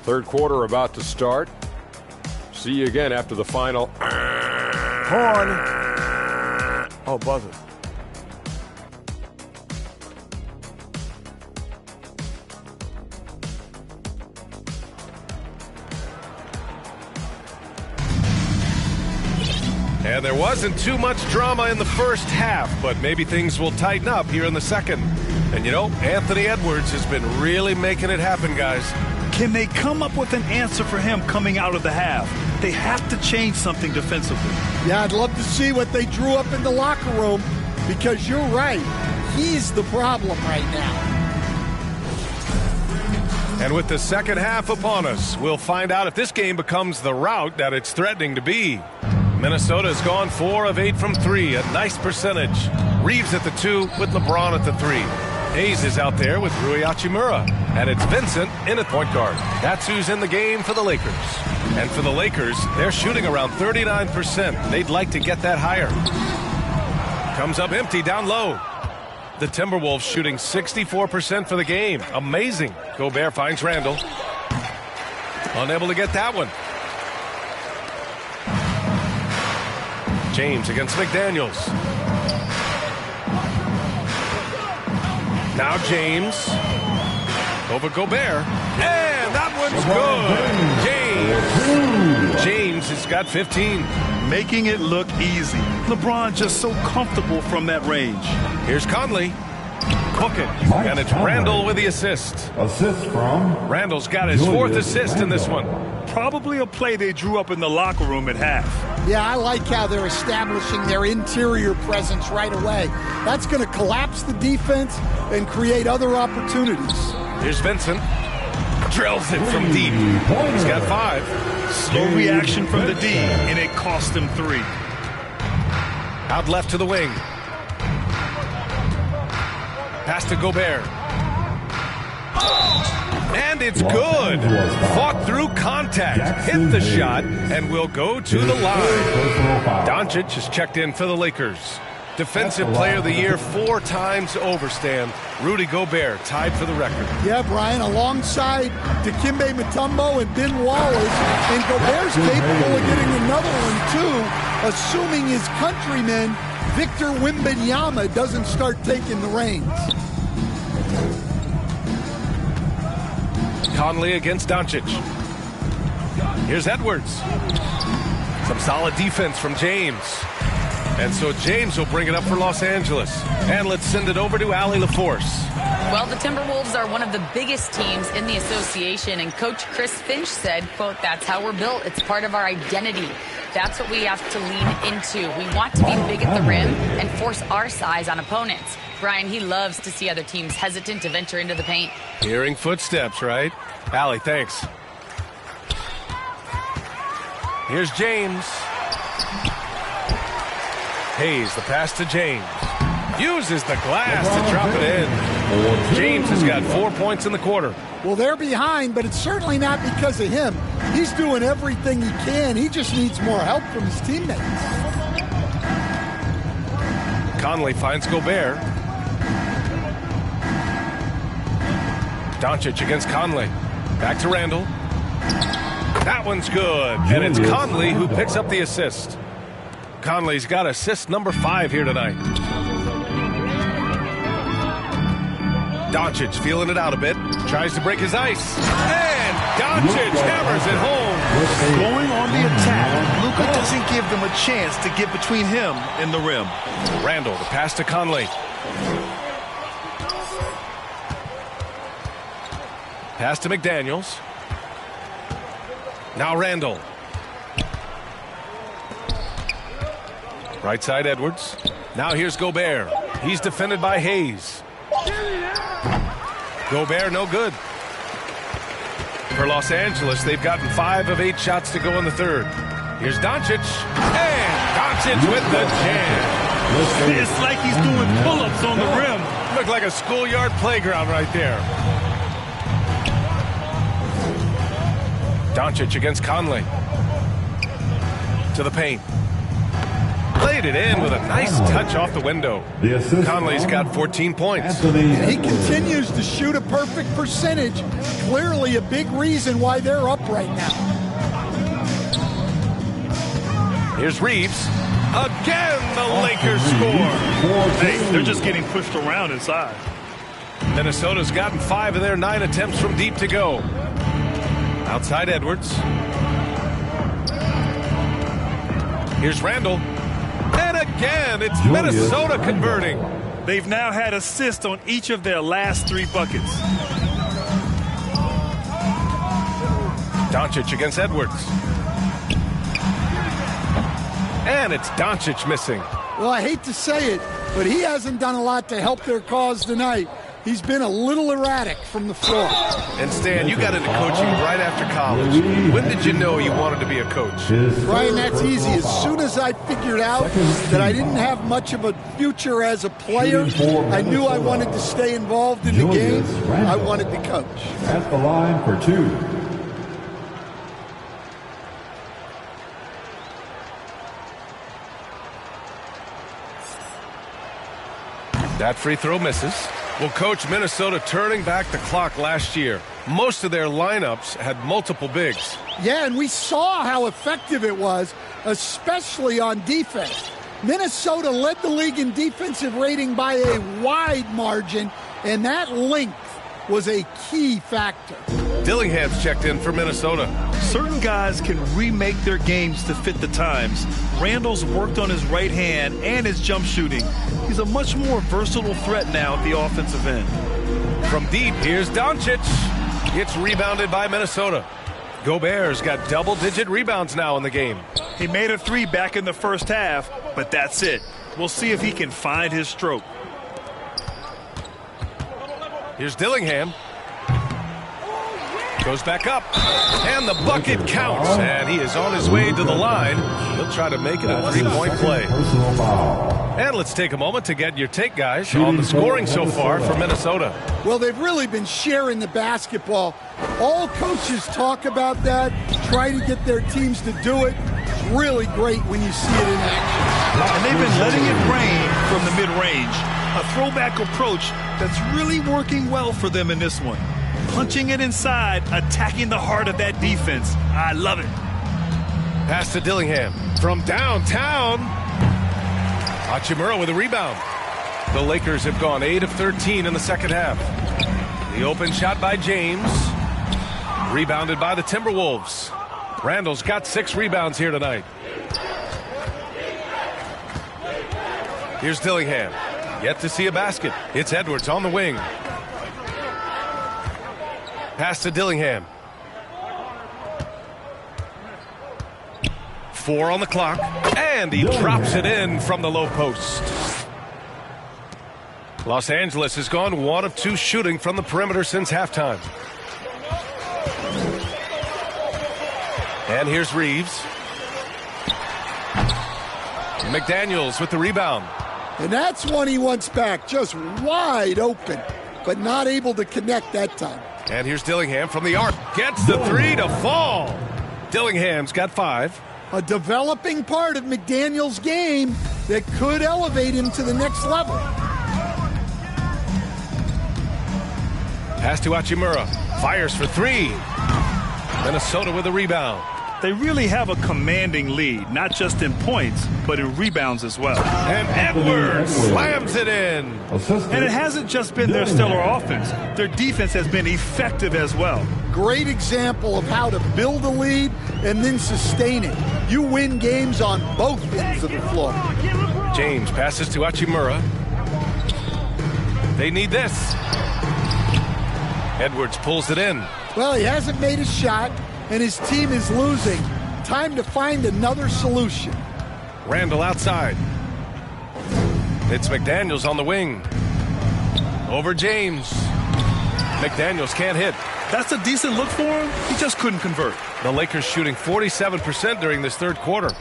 Third quarter about to start. See you again after the final. Horn. Oh, buzzer. And there wasn't too much drama in the first half, but maybe things will tighten up here in the second. And you know, Anthony Edwards has been really making it happen, guys. Can they come up with an answer for him coming out of the half? They have to change something defensively. Yeah, I'd love to see what they drew up in the locker room, because you're right. He's the problem right now. And with the second half upon us, we'll find out if this game becomes the rout that it's threatening to be. Minnesota's gone 4 of 8 from 3, a nice percentage. Reeves at the 2 with LeBron at the 3. Hayes is out there with Rui Hachimura. And it's Vincent in at point guard. That's who's in the game for the Lakers. And for the Lakers, they're shooting around 39%. They'd like to get that higher. Comes up empty down low. The Timberwolves shooting 64% for the game. Amazing. Gobert finds Randall. Unable to get that one. James against McDaniels. Now James over Gobert. And that one's good. James has got 15. Making it look easy. LeBron just so comfortable from that range. Here's Conley. Cooking. And it's Randall with the assist. Assist from Randall's got his 4th assist in this one. Probably a play they drew up in the locker room at half. Yeah, I like how they're establishing their interior presence right away. That's going to collapse the defense and create other opportunities. Here's Vincent. Drills it from deep. He's got 5. Slow reaction from the D, and it cost him 3. Out left to the wing. Pass to Gobert. And it's good. Fought through contact. Hit the shot and will go to the line. Doncic is checked in for the Lakers. Defensive Player of the Year 4 times over, Stan. Rudy Gobert tied for the record. Yeah, Brian, alongside Dikembe Mutombo and Ben Wallace, and Gobert's capable of getting another one too, assuming his countryman Victor Wembanyama doesn't start taking the reins. Conley against Doncic. Here's Edwards. Some solid defense from James. And so James will bring it up for Los Angeles. And let's send it over to Allie LaForce. Well, the Timberwolves are one of the biggest teams in the association, and Coach Chris Finch said, quote, "That's how we're built. It's part of our identity. That's what we have to lean into. We want to be big at the rim and force our size on opponents." Brian, he loves to see other teams hesitant to venture into the paint. Hearing footsteps, right? Allie, thanks. Here's James. Hayes, the pass to James. Uses the glass to drop it in. James has got 4 points in the quarter. Well, they're behind, but it's certainly not because of him. He's doing everything he can. He just needs more help from his teammates. Conley finds Gobert. Doncic against Conley. Back to Randall. That one's good. And it's Conley who picks up the assist. Conley's got assist number 5 here tonight. Doncic feeling it out a bit. Tries to break his ice. And Doncic hammers it home. Going on the attack, Luka doesn't give them a chance to get between him and the rim. Randall, the pass to Conley. Pass to McDaniels. Now Randall. Right side Edwards. Now here's Gobert. He's defended by Hayes. Gobert no good. For Los Angeles, they've gotten 5 of 8 shots to go in the third. Here's Doncic. And Doncic with the jam. It's like he's doing pull-ups on the rim. Looked like a schoolyard playground right there. Doncic against Conley. To the paint. Laid it in with a nice touch off the window. Conley's got 14 points. And he continues to shoot a perfect percentage. Clearly a big reason why they're up right now. Here's Reeves. Again, the Lakers score. Hey, they're just getting pushed around inside. Minnesota's gotten 5 of their 9 attempts from deep to go. Outside Edwards. Here's Randall. And again, it's Minnesota converting. They've now had assists on each of their last 3 buckets. Doncic against Edwards. And it's Doncic missing. Well, I hate to say it, but he hasn't done a lot to help their cause tonight. He's been a little erratic from the floor. And Stan, you got into coaching right after college. When did you know you wanted to be a coach? Brian, that's easy. As soon as I figured out that I didn't have much of a future as a player, I knew I wanted to stay involved in the game. I wanted to coach. At the line for 2. That free throw misses. Well, Coach, Minnesota turning back the clock last year. Most of their lineups had multiple bigs. Yeah, and we saw how effective it was, especially on defense. Minnesota led the league in defensive rating by a wide margin, and that length was a key factor. Dillingham's checked in for Minnesota. Certain guys can remake their games to fit the times. Randall's worked on his right hand and his jump shooting. He's a much more versatile threat now at the offensive end. From deep, here's Doncic. It's rebounded by Minnesota. Gobert's got double-digit rebounds now in the game. He made a 3 back in the first half, but that's it. We'll see if he can find his stroke. Here's Dillingham. Goes back up, and the bucket counts, and he is on his way to the line. He'll try to make it a 3-point play. And let's take a moment to get your take, guys, on the scoring so far for Minnesota. Well, they've really been sharing the basketball. All coaches talk about that, try to get their teams to do it. It's really great when you see it in action. And they've been letting it rain from the mid-range. A throwback approach that's really working well for them in this one. Punching it inside, attacking the heart of that defense. I love it. Pass to Dillingham from downtown. Hachimura with a rebound. The Lakers have gone 8 of 13 in the second half. The open shot by James. Rebounded by the Timberwolves. Randall's got 6 rebounds here tonight. Here's Dillingham. Yet to see a basket. It's Edwards on the wing. Pass to Dillingham. 4 on the clock. And he drops it in from the low post. Los Angeles has gone 1 of 2 shooting from the perimeter since halftime. And here's Reeves. McDaniels with the rebound. And that's one he wants back, just wide open, but not able to connect that time. And here's Dillingham from the arc. Gets the 3 to fall. Dillingham's got 5. A developing part of McDaniel's game that could elevate him to the next level. Pass to Hachimura. Fires for 3. Minnesota with a rebound. They really have a commanding lead, not just in points, but in rebounds as well. And Edwards slams it in. And it hasn't just been their stellar offense. Their defense has been effective as well. Great example of how to build a lead and then sustain it. You win games on both ends of the floor. James passes to Hachimura. They need this. Edwards pulls it in. Well, he hasn't made a shot, and his team is losing. Time to find another solution. Randall outside. It's McDaniels on the wing. Over James. McDaniels can't hit. That's a decent look for him. He just couldn't convert. The Lakers shooting 47% during this third quarter.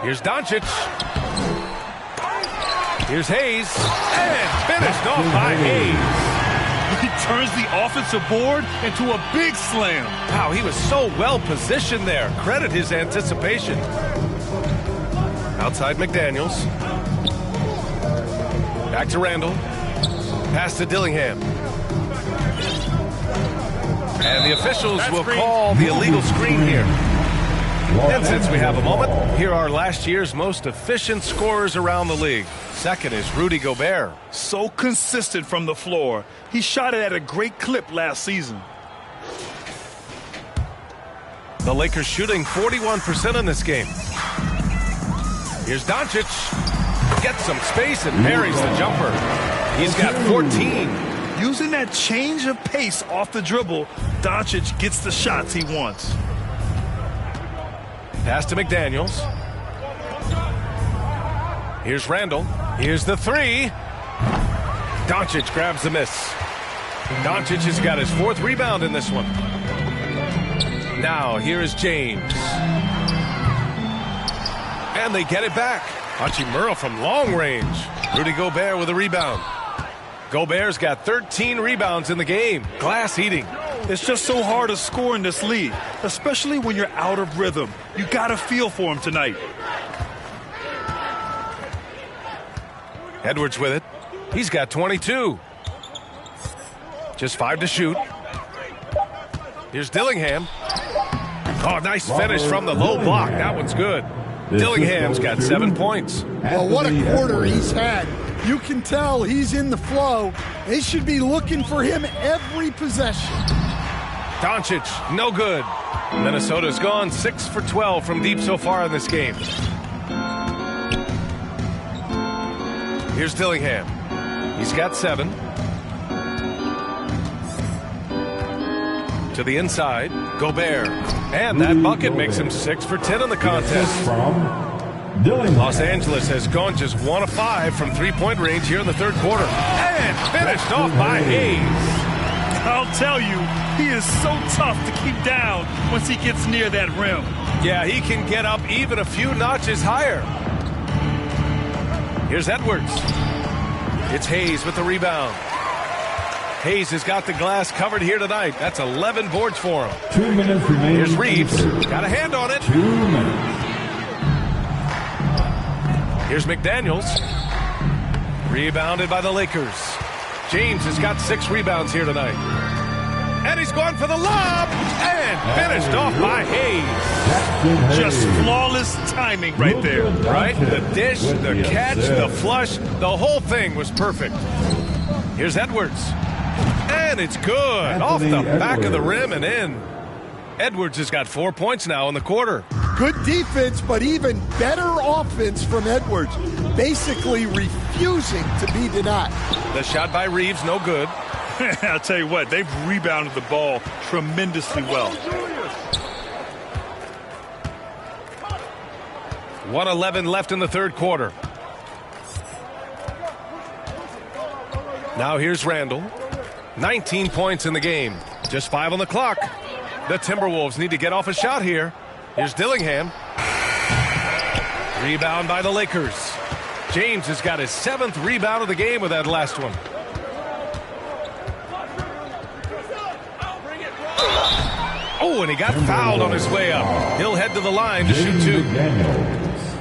Here's Doncic. Here's Hayes. And finished off by Hayes. He turns the offensive board into a big slam. Wow, he was so well positioned there. Credit his anticipation. Outside McDaniels. Back to Randall. Pass to Dillingham. And the officials will call the illegal screen here. And since we have a moment, here are last year's most efficient scorers around the league. Second is Rudy Gobert. So consistent from the floor. He shot it at a great clip last season. The Lakers shooting 41% in this game. Here's Doncic. Gets some space and parries the jumper. He's got 14. Using that change of pace off the dribble, Doncic gets the shots he wants. Pass to McDaniels. Here's Randall. Here's the three. Doncic grabs the miss. Doncic has got his 4th rebound in this one. Now here is James. And they get it back. Hachimura from long range. Rudy Gobert with a rebound. Gobert's got 13 rebounds in the game. Glass eating. It's just so hard to score in this league, especially when you're out of rhythm. You got to feel for him tonight. Edwards with it. He's got 22. Just 5 to shoot. Here's Dillingham. Oh, nice finish from the low block. That one's good. Dillingham's got 7 points. Well, what a quarter he's had. You can tell he's in the flow. They should be looking for him every possession. Doncic, no good. Minnesota's gone 6 for 12 from deep so far in this game. Here's Dillingham. He's got 7. To the inside, Gobert. And that bucket makes him 6 for 10 in the contest. Los Angeles has gone just 1 of 5 from 3-point range here in the 3rd quarter. And finished off by Hayes. I'll tell you, he is so tough to keep down once he gets near that rim. Yeah, he can get up even a few notches higher. Here's Edwards. It's Hayes with the rebound. Hayes has got the glass covered here tonight. That's 11 boards for him. 2 minutes remaining. Here's Reeves. Got a hand on it. 2 minutes. Here's McDaniels. Rebounded by the Lakers. James has got 6 rebounds here tonight. And he's going for the lob. And finished off by Hayes. Just flawless timing right there. Right? The dish, the catch, the flush. The whole thing was perfect. Here's Edwards. And it's good. Off the back of the rim and in. Edwards has got 4 points now in the quarter. Good defense, but even better offense from Edwards. Basically refusing to be denied. The shot by Reeves, no good. I'll tell you what, they've rebounded the ball tremendously well. 1:11 left in the 3rd quarter. Now here's Randall. 19 points in the game. Just 5 on the clock. The Timberwolves need to get off a shot here. Here's Dillingham. Rebound by the Lakers. James has got his 7th rebound of the game with that last one. Oh, and he got fouled on his way up. He'll head to the line to shoot 2.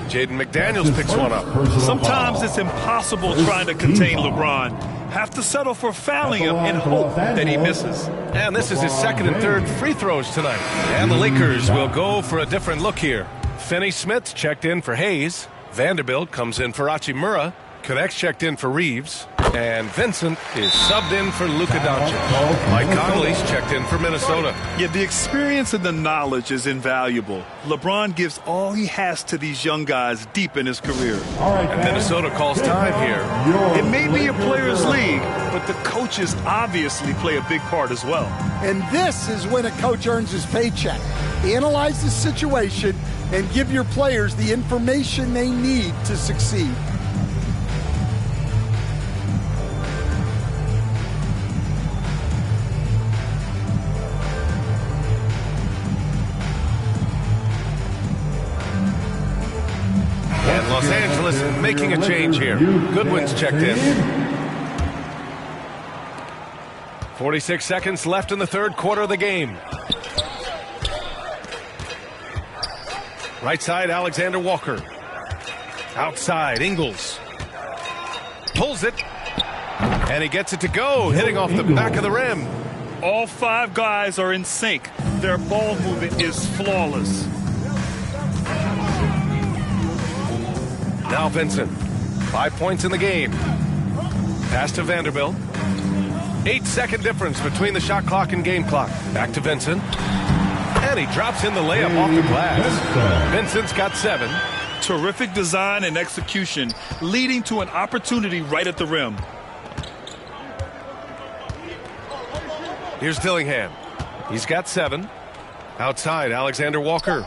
Jaden McDaniels picks one up. Sometimes it's impossible trying to contain LeBron. Have to settle for fouling him and hope that he misses. And this is his 2nd and 3rd free throws tonight. And the Lakers will go for a different look here. Finney-Smith checked in for Hayes. Vanderbilt comes in for Hachimura. Connects checked in for Reeves. And Vincent is subbed in for Luka Doncic. Mike Conley's checked in for Minnesota. Yeah, the experience and the knowledge is invaluable. LeBron gives all he has to these young guys deep in his career. And Minnesota calls time here. It may be a players' league, but the coaches obviously play a big part as well. And this is when a coach earns his paycheck. Analyze the situation and give your players the information they need to succeed. And Los Angeles making a change here. Goodwin's checked in. 46 seconds left in the 3rd quarter of the game. Right side, Alexander Walker. Outside, Ingles. Pulls it. And he gets it to go, hitting off the back of the rim. All 5 guys are in sync. Their ball movement is flawless. Now Vincent. 5 points in the game. Pass to Vanderbilt. 8-second difference between the shot clock and game clock. Back to Vincent. And he drops in the layup off the glass. Vincent's got 7. Terrific design and execution, leading to an opportunity right at the rim. Here's Dillingham. He's got 7. Outside, Alexander Walker.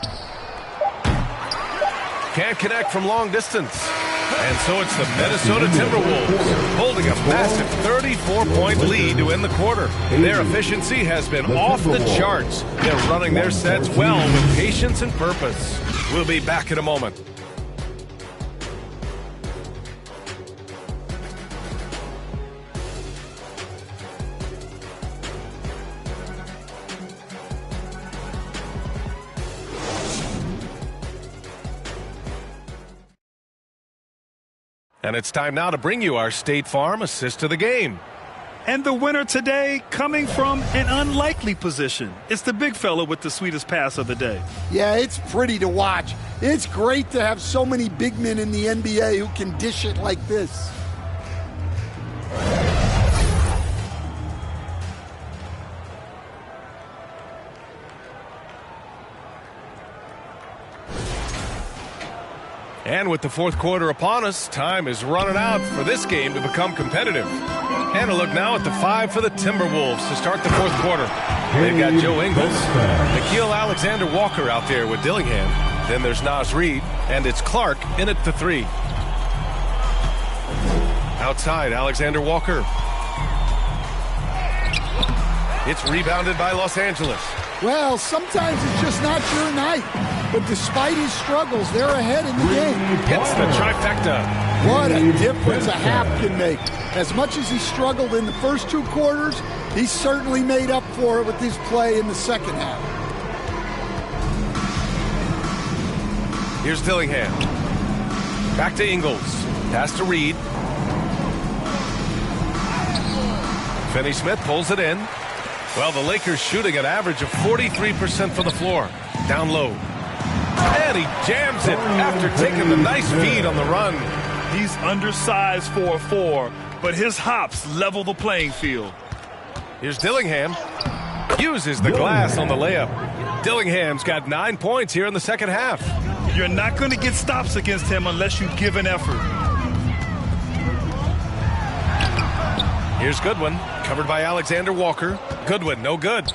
Can't connect from long distance. And so it's the Minnesota Timberwolves holding a massive 34-point lead to end the quarter. Their efficiency has been off the charts. They're running their sets well with patience and purpose. We'll be back in a moment. And it's time now to bring you our State Farm assist of the game. And the winner today coming from an unlikely position. It's the big fella with the sweetest pass of the day. Yeah, it's pretty to watch. It's great to have so many big men in the NBA who can dish it like this. And with the fourth quarter upon us, time is running out for this game to become competitive. And a look now at the 5 for the Timberwolves to start the fourth quarter. They've got Joe Ingles, Nickeil Alexander-Walker out there with Dillingham. Then there's Naz Reid, and it's Clark in at the 3. Outside, Alexander-Walker. It's rebounded by Los Angeles. Well, sometimes it's just not your night. But despite his struggles, they're ahead in the game. Gets the trifecta. What a difference a half can make. As much as he struggled in the first 2 quarters, he certainly made up for it with his play in the second half. Here's Dillingham. Back to Ingles. Pass to Reid. Finney-Smith pulls it in. Well, the Lakers shooting an average of 43% from the floor. Down low. And he jams it after taking the nice feed on the run. He's undersized for a 4, but his hops level the playing field. Here's Dillingham. Uses the glass on the layup. Dillingham's got 9 points here in the second half. You're not going to get stops against him unless you give an effort. Here's Goodwin, covered by Alexander Walker. Goodwin, no good.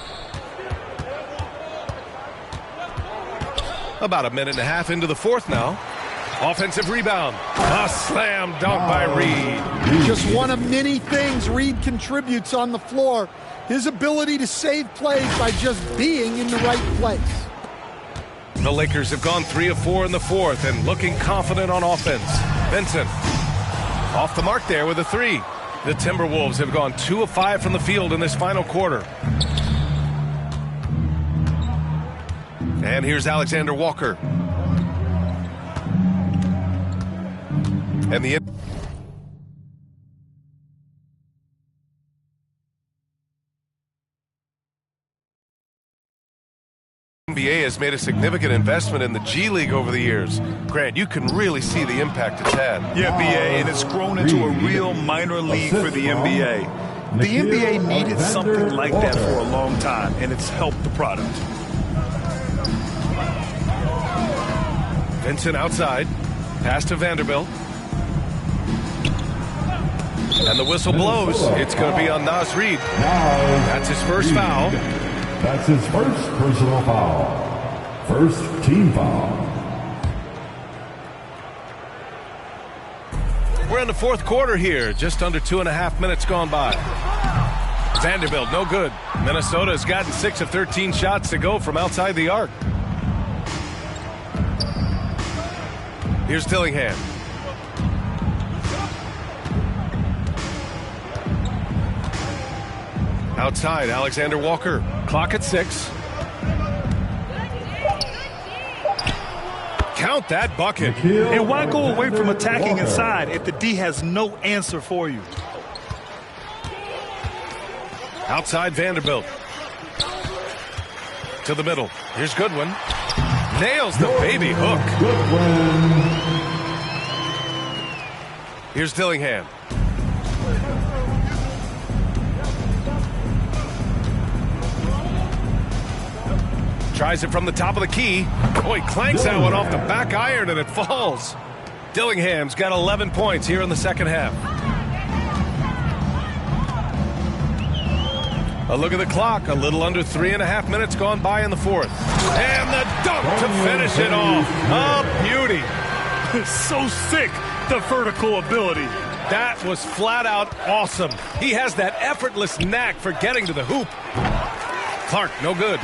About a minute and a half into the fourth now. Offensive rebound. A slam dunk by Reid. Just one of many things Reid contributes on the floor. His ability to save plays by just being in the right place. The Lakers have gone 3 of 4 in the fourth and looking confident on offense. Vincent off the mark there with a 3. The Timberwolves have gone 2 of 5 from the field in this final quarter. And here's Alexander Walker. And the NBA has made a significant investment in the G League over the years. Grant, you can really see the impact it's had. Yeah, BA, and it's grown into a real minor league for the NBA. The NBA needed something like that for a long time, and it's helped the product. Vincent outside. Pass to Vanderbilt. And the whistle blows. It's going to be on Naz Reid. That's his first foul. That's his first personal foul. First team foul. We're in the fourth quarter here. Just under 2.5 minutes gone by. Vanderbilt, no good. Minnesota has gotten 6 of 13 shots to go from outside the arc. Here's Dillingham. Outside, Alexander Walker. Clock at 6. Count that bucket. And why go away from attacking inside if the D has no answer for you? Outside Vanderbilt. To the middle. Here's Goodwin. Nails the baby hook. Here's Dillingham. Tries it from the top of the key. Oh, he clanks that one off the back iron, and it falls. Dillingham's got 11 points here in the second half. A look at the clock. A little under 3.5 minutes gone by in the fourth. And the dunk to finish it off. A beauty. So sick, the vertical ability. That was flat out awesome. He has that effortless knack for getting to the hoop. Clark, no good.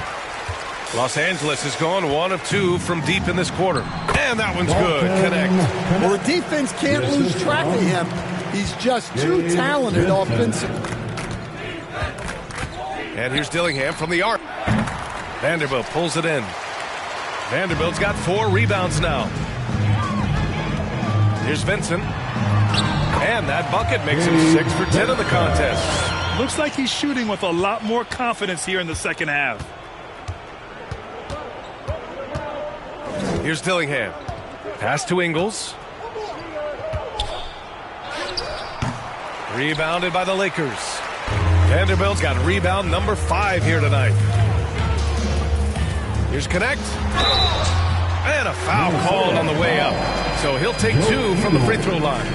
Los Angeles has gone 1 of 2 from deep in this quarter. And that one's good. Connect. Well, the defense can't lose track of him. He's just too talented offensively. And here's Dillingham from the arc. Vanderbilt pulls it in. Vanderbilt's got 4 rebounds now. Here's Vincent. And that bucket makes him 6 for 10 in the contest. Looks like he's shooting with a lot more confidence here in the second half. Here's Dillingham. Pass to Ingles. Rebounded by the Lakers. Vanderbilt's got rebound number 5 here tonight. Here's Connect. And a foul called on the way up. So he'll take 2 from the free throw line.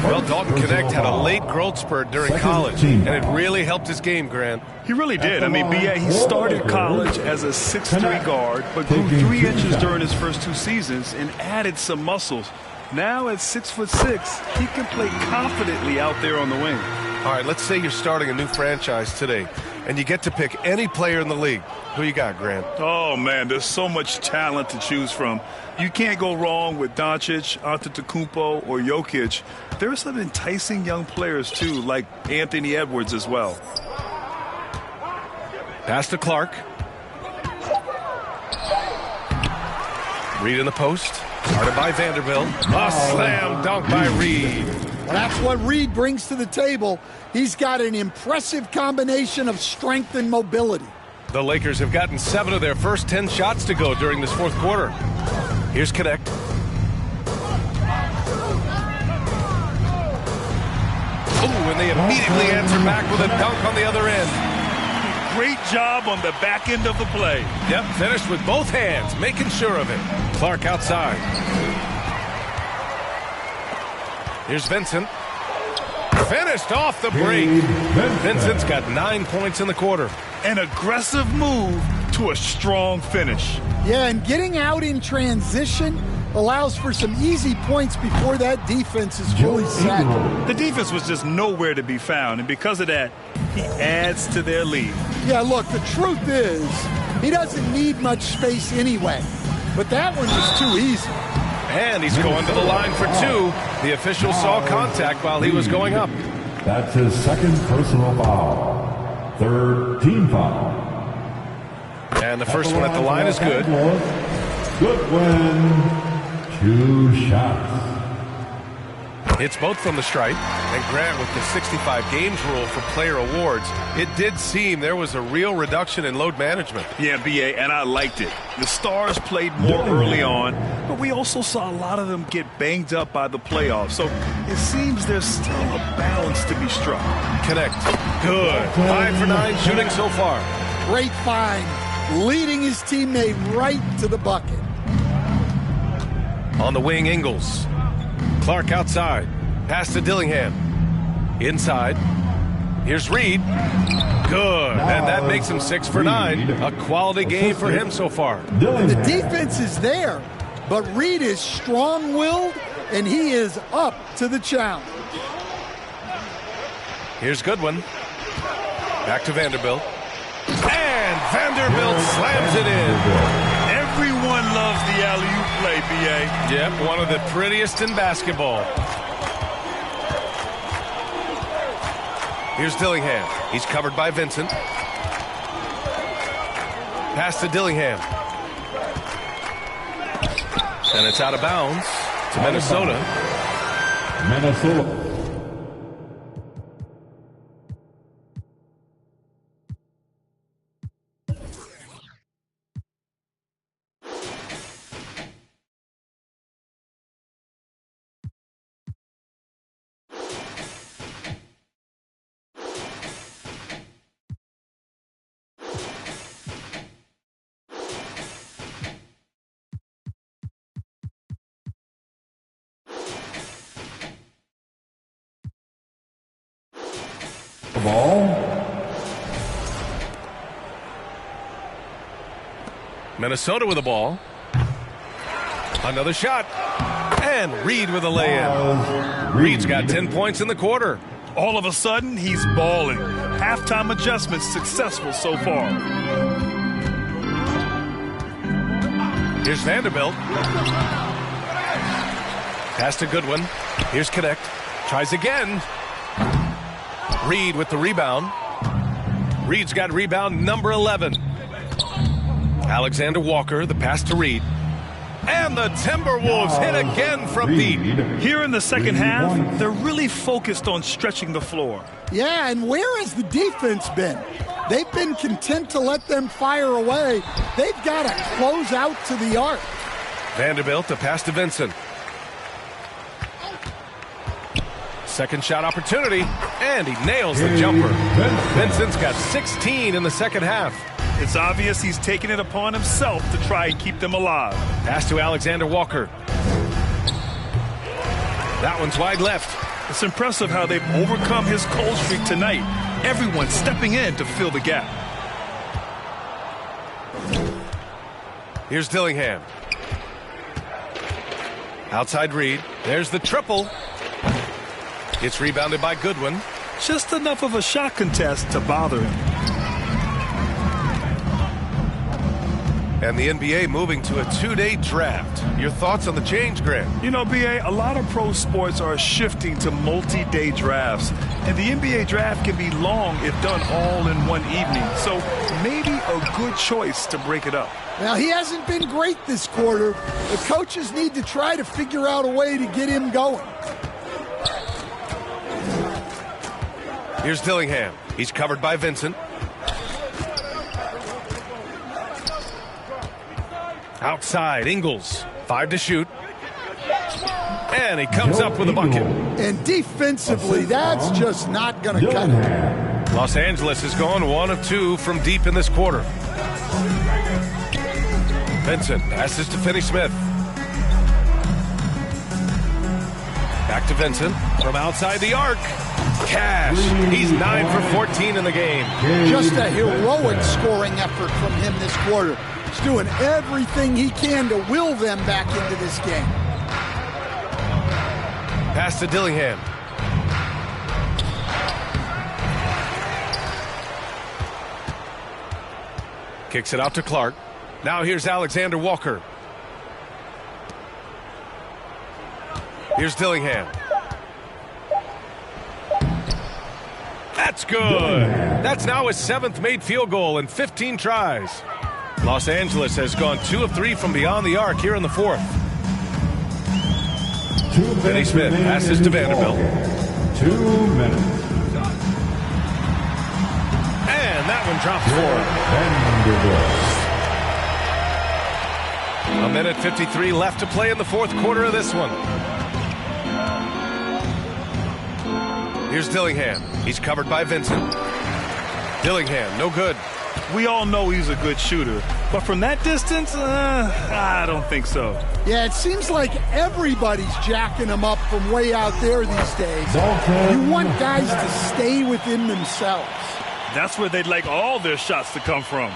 Well, Dalton Connect had a late growth spurt during college, and it really helped his game, Grant. He really did. I mean, B.A., he started college as a 6'3" guard, but grew 3 inches during his first 2 seasons and added some muscles. Now at 6'6", he can play confidently out there on the wing. All right, let's say you're starting a new franchise today, and you get to pick any player in the league. Who you got, Grant? Oh, man, there's so much talent to choose from. You can't go wrong with Doncic, Antetokounmpo, or Jokic. There are some enticing young players, too, like Anthony Edwards as well. Pass to Clark. Reed in the post. Started by Vanderbilt. A slam dunk by Reed. Well, that's what Reed brings to the table. He's got an impressive combination of strength and mobility. The Lakers have gotten 7 of their first 10 shots to go during this fourth quarter. Here's Connect. Oh, and they immediately answer back with a dunk on the other end. Great job on the back end of the play. Yep, finished with both hands, making sure of it. Clark outside. Here's Vincent. Finished off the break. Vincent's got 9 points in the quarter. An aggressive move to a strong finish. Yeah, and getting out in transition allows for some easy points before that defense is fully set. The defense was just nowhere to be found, and because of that, he adds to their lead. Yeah, look, the truth is, he doesn't need much space anyway. But that one was too easy. And he's going to the line for 2. The official saw contact while he was going up. That's his second personal foul. 3rd team foul. And the first one at the line is good. Goodwin. 2 shots. It's both from the stripe. And Grant, with the 65 games rule for player awards, it did seem there was a real reduction in load management. Yeah, B.A., and I liked it. The stars played more early on, but we also saw a lot of them get banged up by the playoffs. So it seems there's still a balance to be struck. Connect. Good. 5 for 9 shooting so far. Great find. Leading his teammate right to the bucket. On the wing, Ingles. Clark outside. Pass to Dillingham. Inside. Here's Reed. Good. And that makes him 6 for 9. A quality game for him so far. The defense is there, but Reed is strong-willed, and he is up to the challenge. Here's Goodwin. Back to Vanderbilt. And Vanderbilt slams it in. Everyone loves the alley-oop play, B.A. Yep, one of the prettiest in basketball. Here's Dillingham. He's covered by Vincent. Pass to Dillingham. And it's out of bounds to Minnesota. Minnesota. The ball. Minnesota with the ball. Another shot. And Reed with a lay-in. Reed's got 10 points in the quarter. All of a sudden, he's balling. Halftime adjustments successful so far. Here's Vanderbilt. Pass to Goodwin. Here's Connect. Tries again. Reed with the rebound. Reed's got rebound number 11. Alexander Walker, the pass to Reed. And the Timberwolves hit again from deep. Here in the second half, they're really focused on stretching the floor. Yeah, and where has the defense been? They've been content to let them fire away. They've got to close out to the arc. Vanderbilt, the pass to Vincent. Second shot opportunity, and he nails the jumper. Vincent's got 16 in the second half. It's obvious he's taking it upon himself to try and keep them alive. Pass to Alexander Walker. That one's wide left. It's impressive how they've overcome his cold streak tonight. Everyone stepping in to fill the gap. Here's Dillingham. Outside Reed. There's the triple. It's rebounded by Goodwin. Just enough of a shot contest to bother him. And the NBA moving to a 2-day draft. Your thoughts on the change, Grant? You know, B.A., a lot of pro sports are shifting to multi-day drafts. And the NBA draft can be long if done all in one evening. So maybe a good choice to break it up. Now, he hasn't been great this quarter. The coaches need to try to figure out a way to get him going. Here's Dillingham. He's covered by Vincent. Outside, Ingles. 5 to shoot. And he comes up with a bucket. And defensively, that's just not going to cut it. Los Angeles has gone 1 of 2 from deep in this quarter. Vincent passes to Finney-Smith. Back to Vincent from outside the arc. Cash. He's 9 for 14 in the game. Just a heroic scoring effort from him this quarter. He's doing everything he can to will them back into this game. Pass to Dillingham. Kicks it out to Clark. Now here's Alexander Walker. Here's Dillingham. That's good. That's now his 7th made field goal in 15 tries. Los Angeles has gone 2 of 3 from beyond the arc here in the 4th. Finney-Smith passes to Vanderbilt. 2 minutes. And that one drops for him. 1:53 left to play in the 4th quarter of this one. Here's Dillingham. He's covered by Vincent. Dillingham, no good. We all know he's a good shooter, but from that distance, I don't think so. Yeah, it seems like everybody's jacking him up from way out there these days. You want guys to stay within themselves. That's where they'd like all their shots to come from.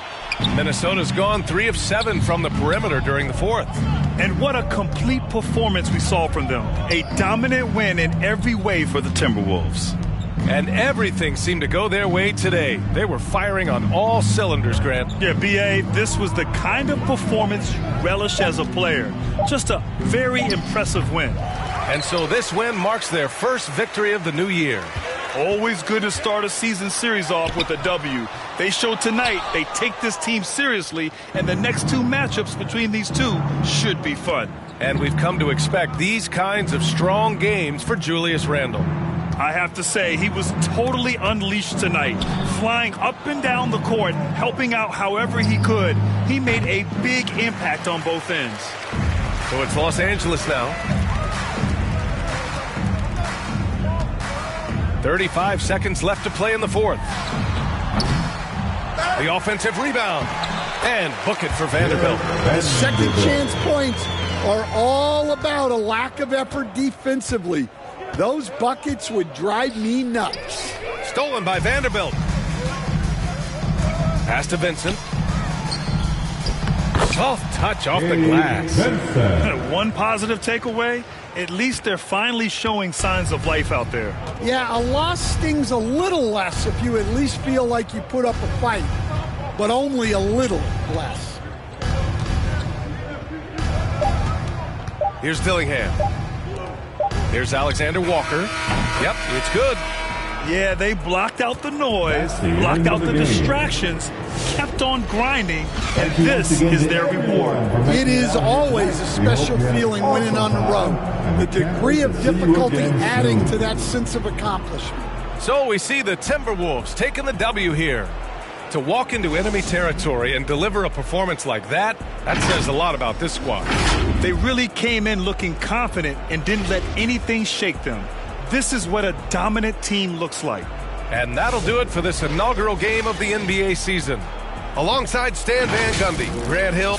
Minnesota's gone 3 of 7 from the perimeter during the 4th. And what a complete performance we saw from them. A dominant win in every way for the Timberwolves. And everything seemed to go their way today. They were firing on all cylinders, Grant. Yeah, B.A., this was the kind of performance you relish as a player. Just a very impressive win. And so this win marks their first victory of the new year. Always good to start a season series off with a W. They showed tonight they take this team seriously, and the next 2 matchups between these two should be fun. And we've come to expect these kinds of strong games for Julius Randle. I have to say, he was totally unleashed tonight, flying up and down the court, helping out however he could. He made a big impact on both ends. So it's Los Angeles now. 35 seconds left to play in the 4th. The offensive rebound. And book it for Vanderbilt. Second chance points are all about a lack of effort defensively. Those buckets would drive me nuts. Stolen by Vanderbilt. Pass to Vincent. Soft touch off the glass. One positive takeaway, at least they're finally showing signs of life out there. Yeah, a loss stings a little less if you at least feel like you put up a fight, but only a little less. Here's Dillingham. Here's Alexander Walker. Yep, it's good. Yeah, they blocked out the noise, blocked out the distractions, kept on grinding, and this is their reward. It is always a special feeling winning on the road. The degree of difficulty adding to that sense of accomplishment. So we see the Timberwolves taking the W here. To walk into enemy territory and deliver a performance like that says a lot about this squad. They really came in looking confident and didn't let anything shake them. This is what a dominant team looks like. And that'll do it for this inaugural game of the NBA season. Alongside Stan Van Gundy, Grant Hill.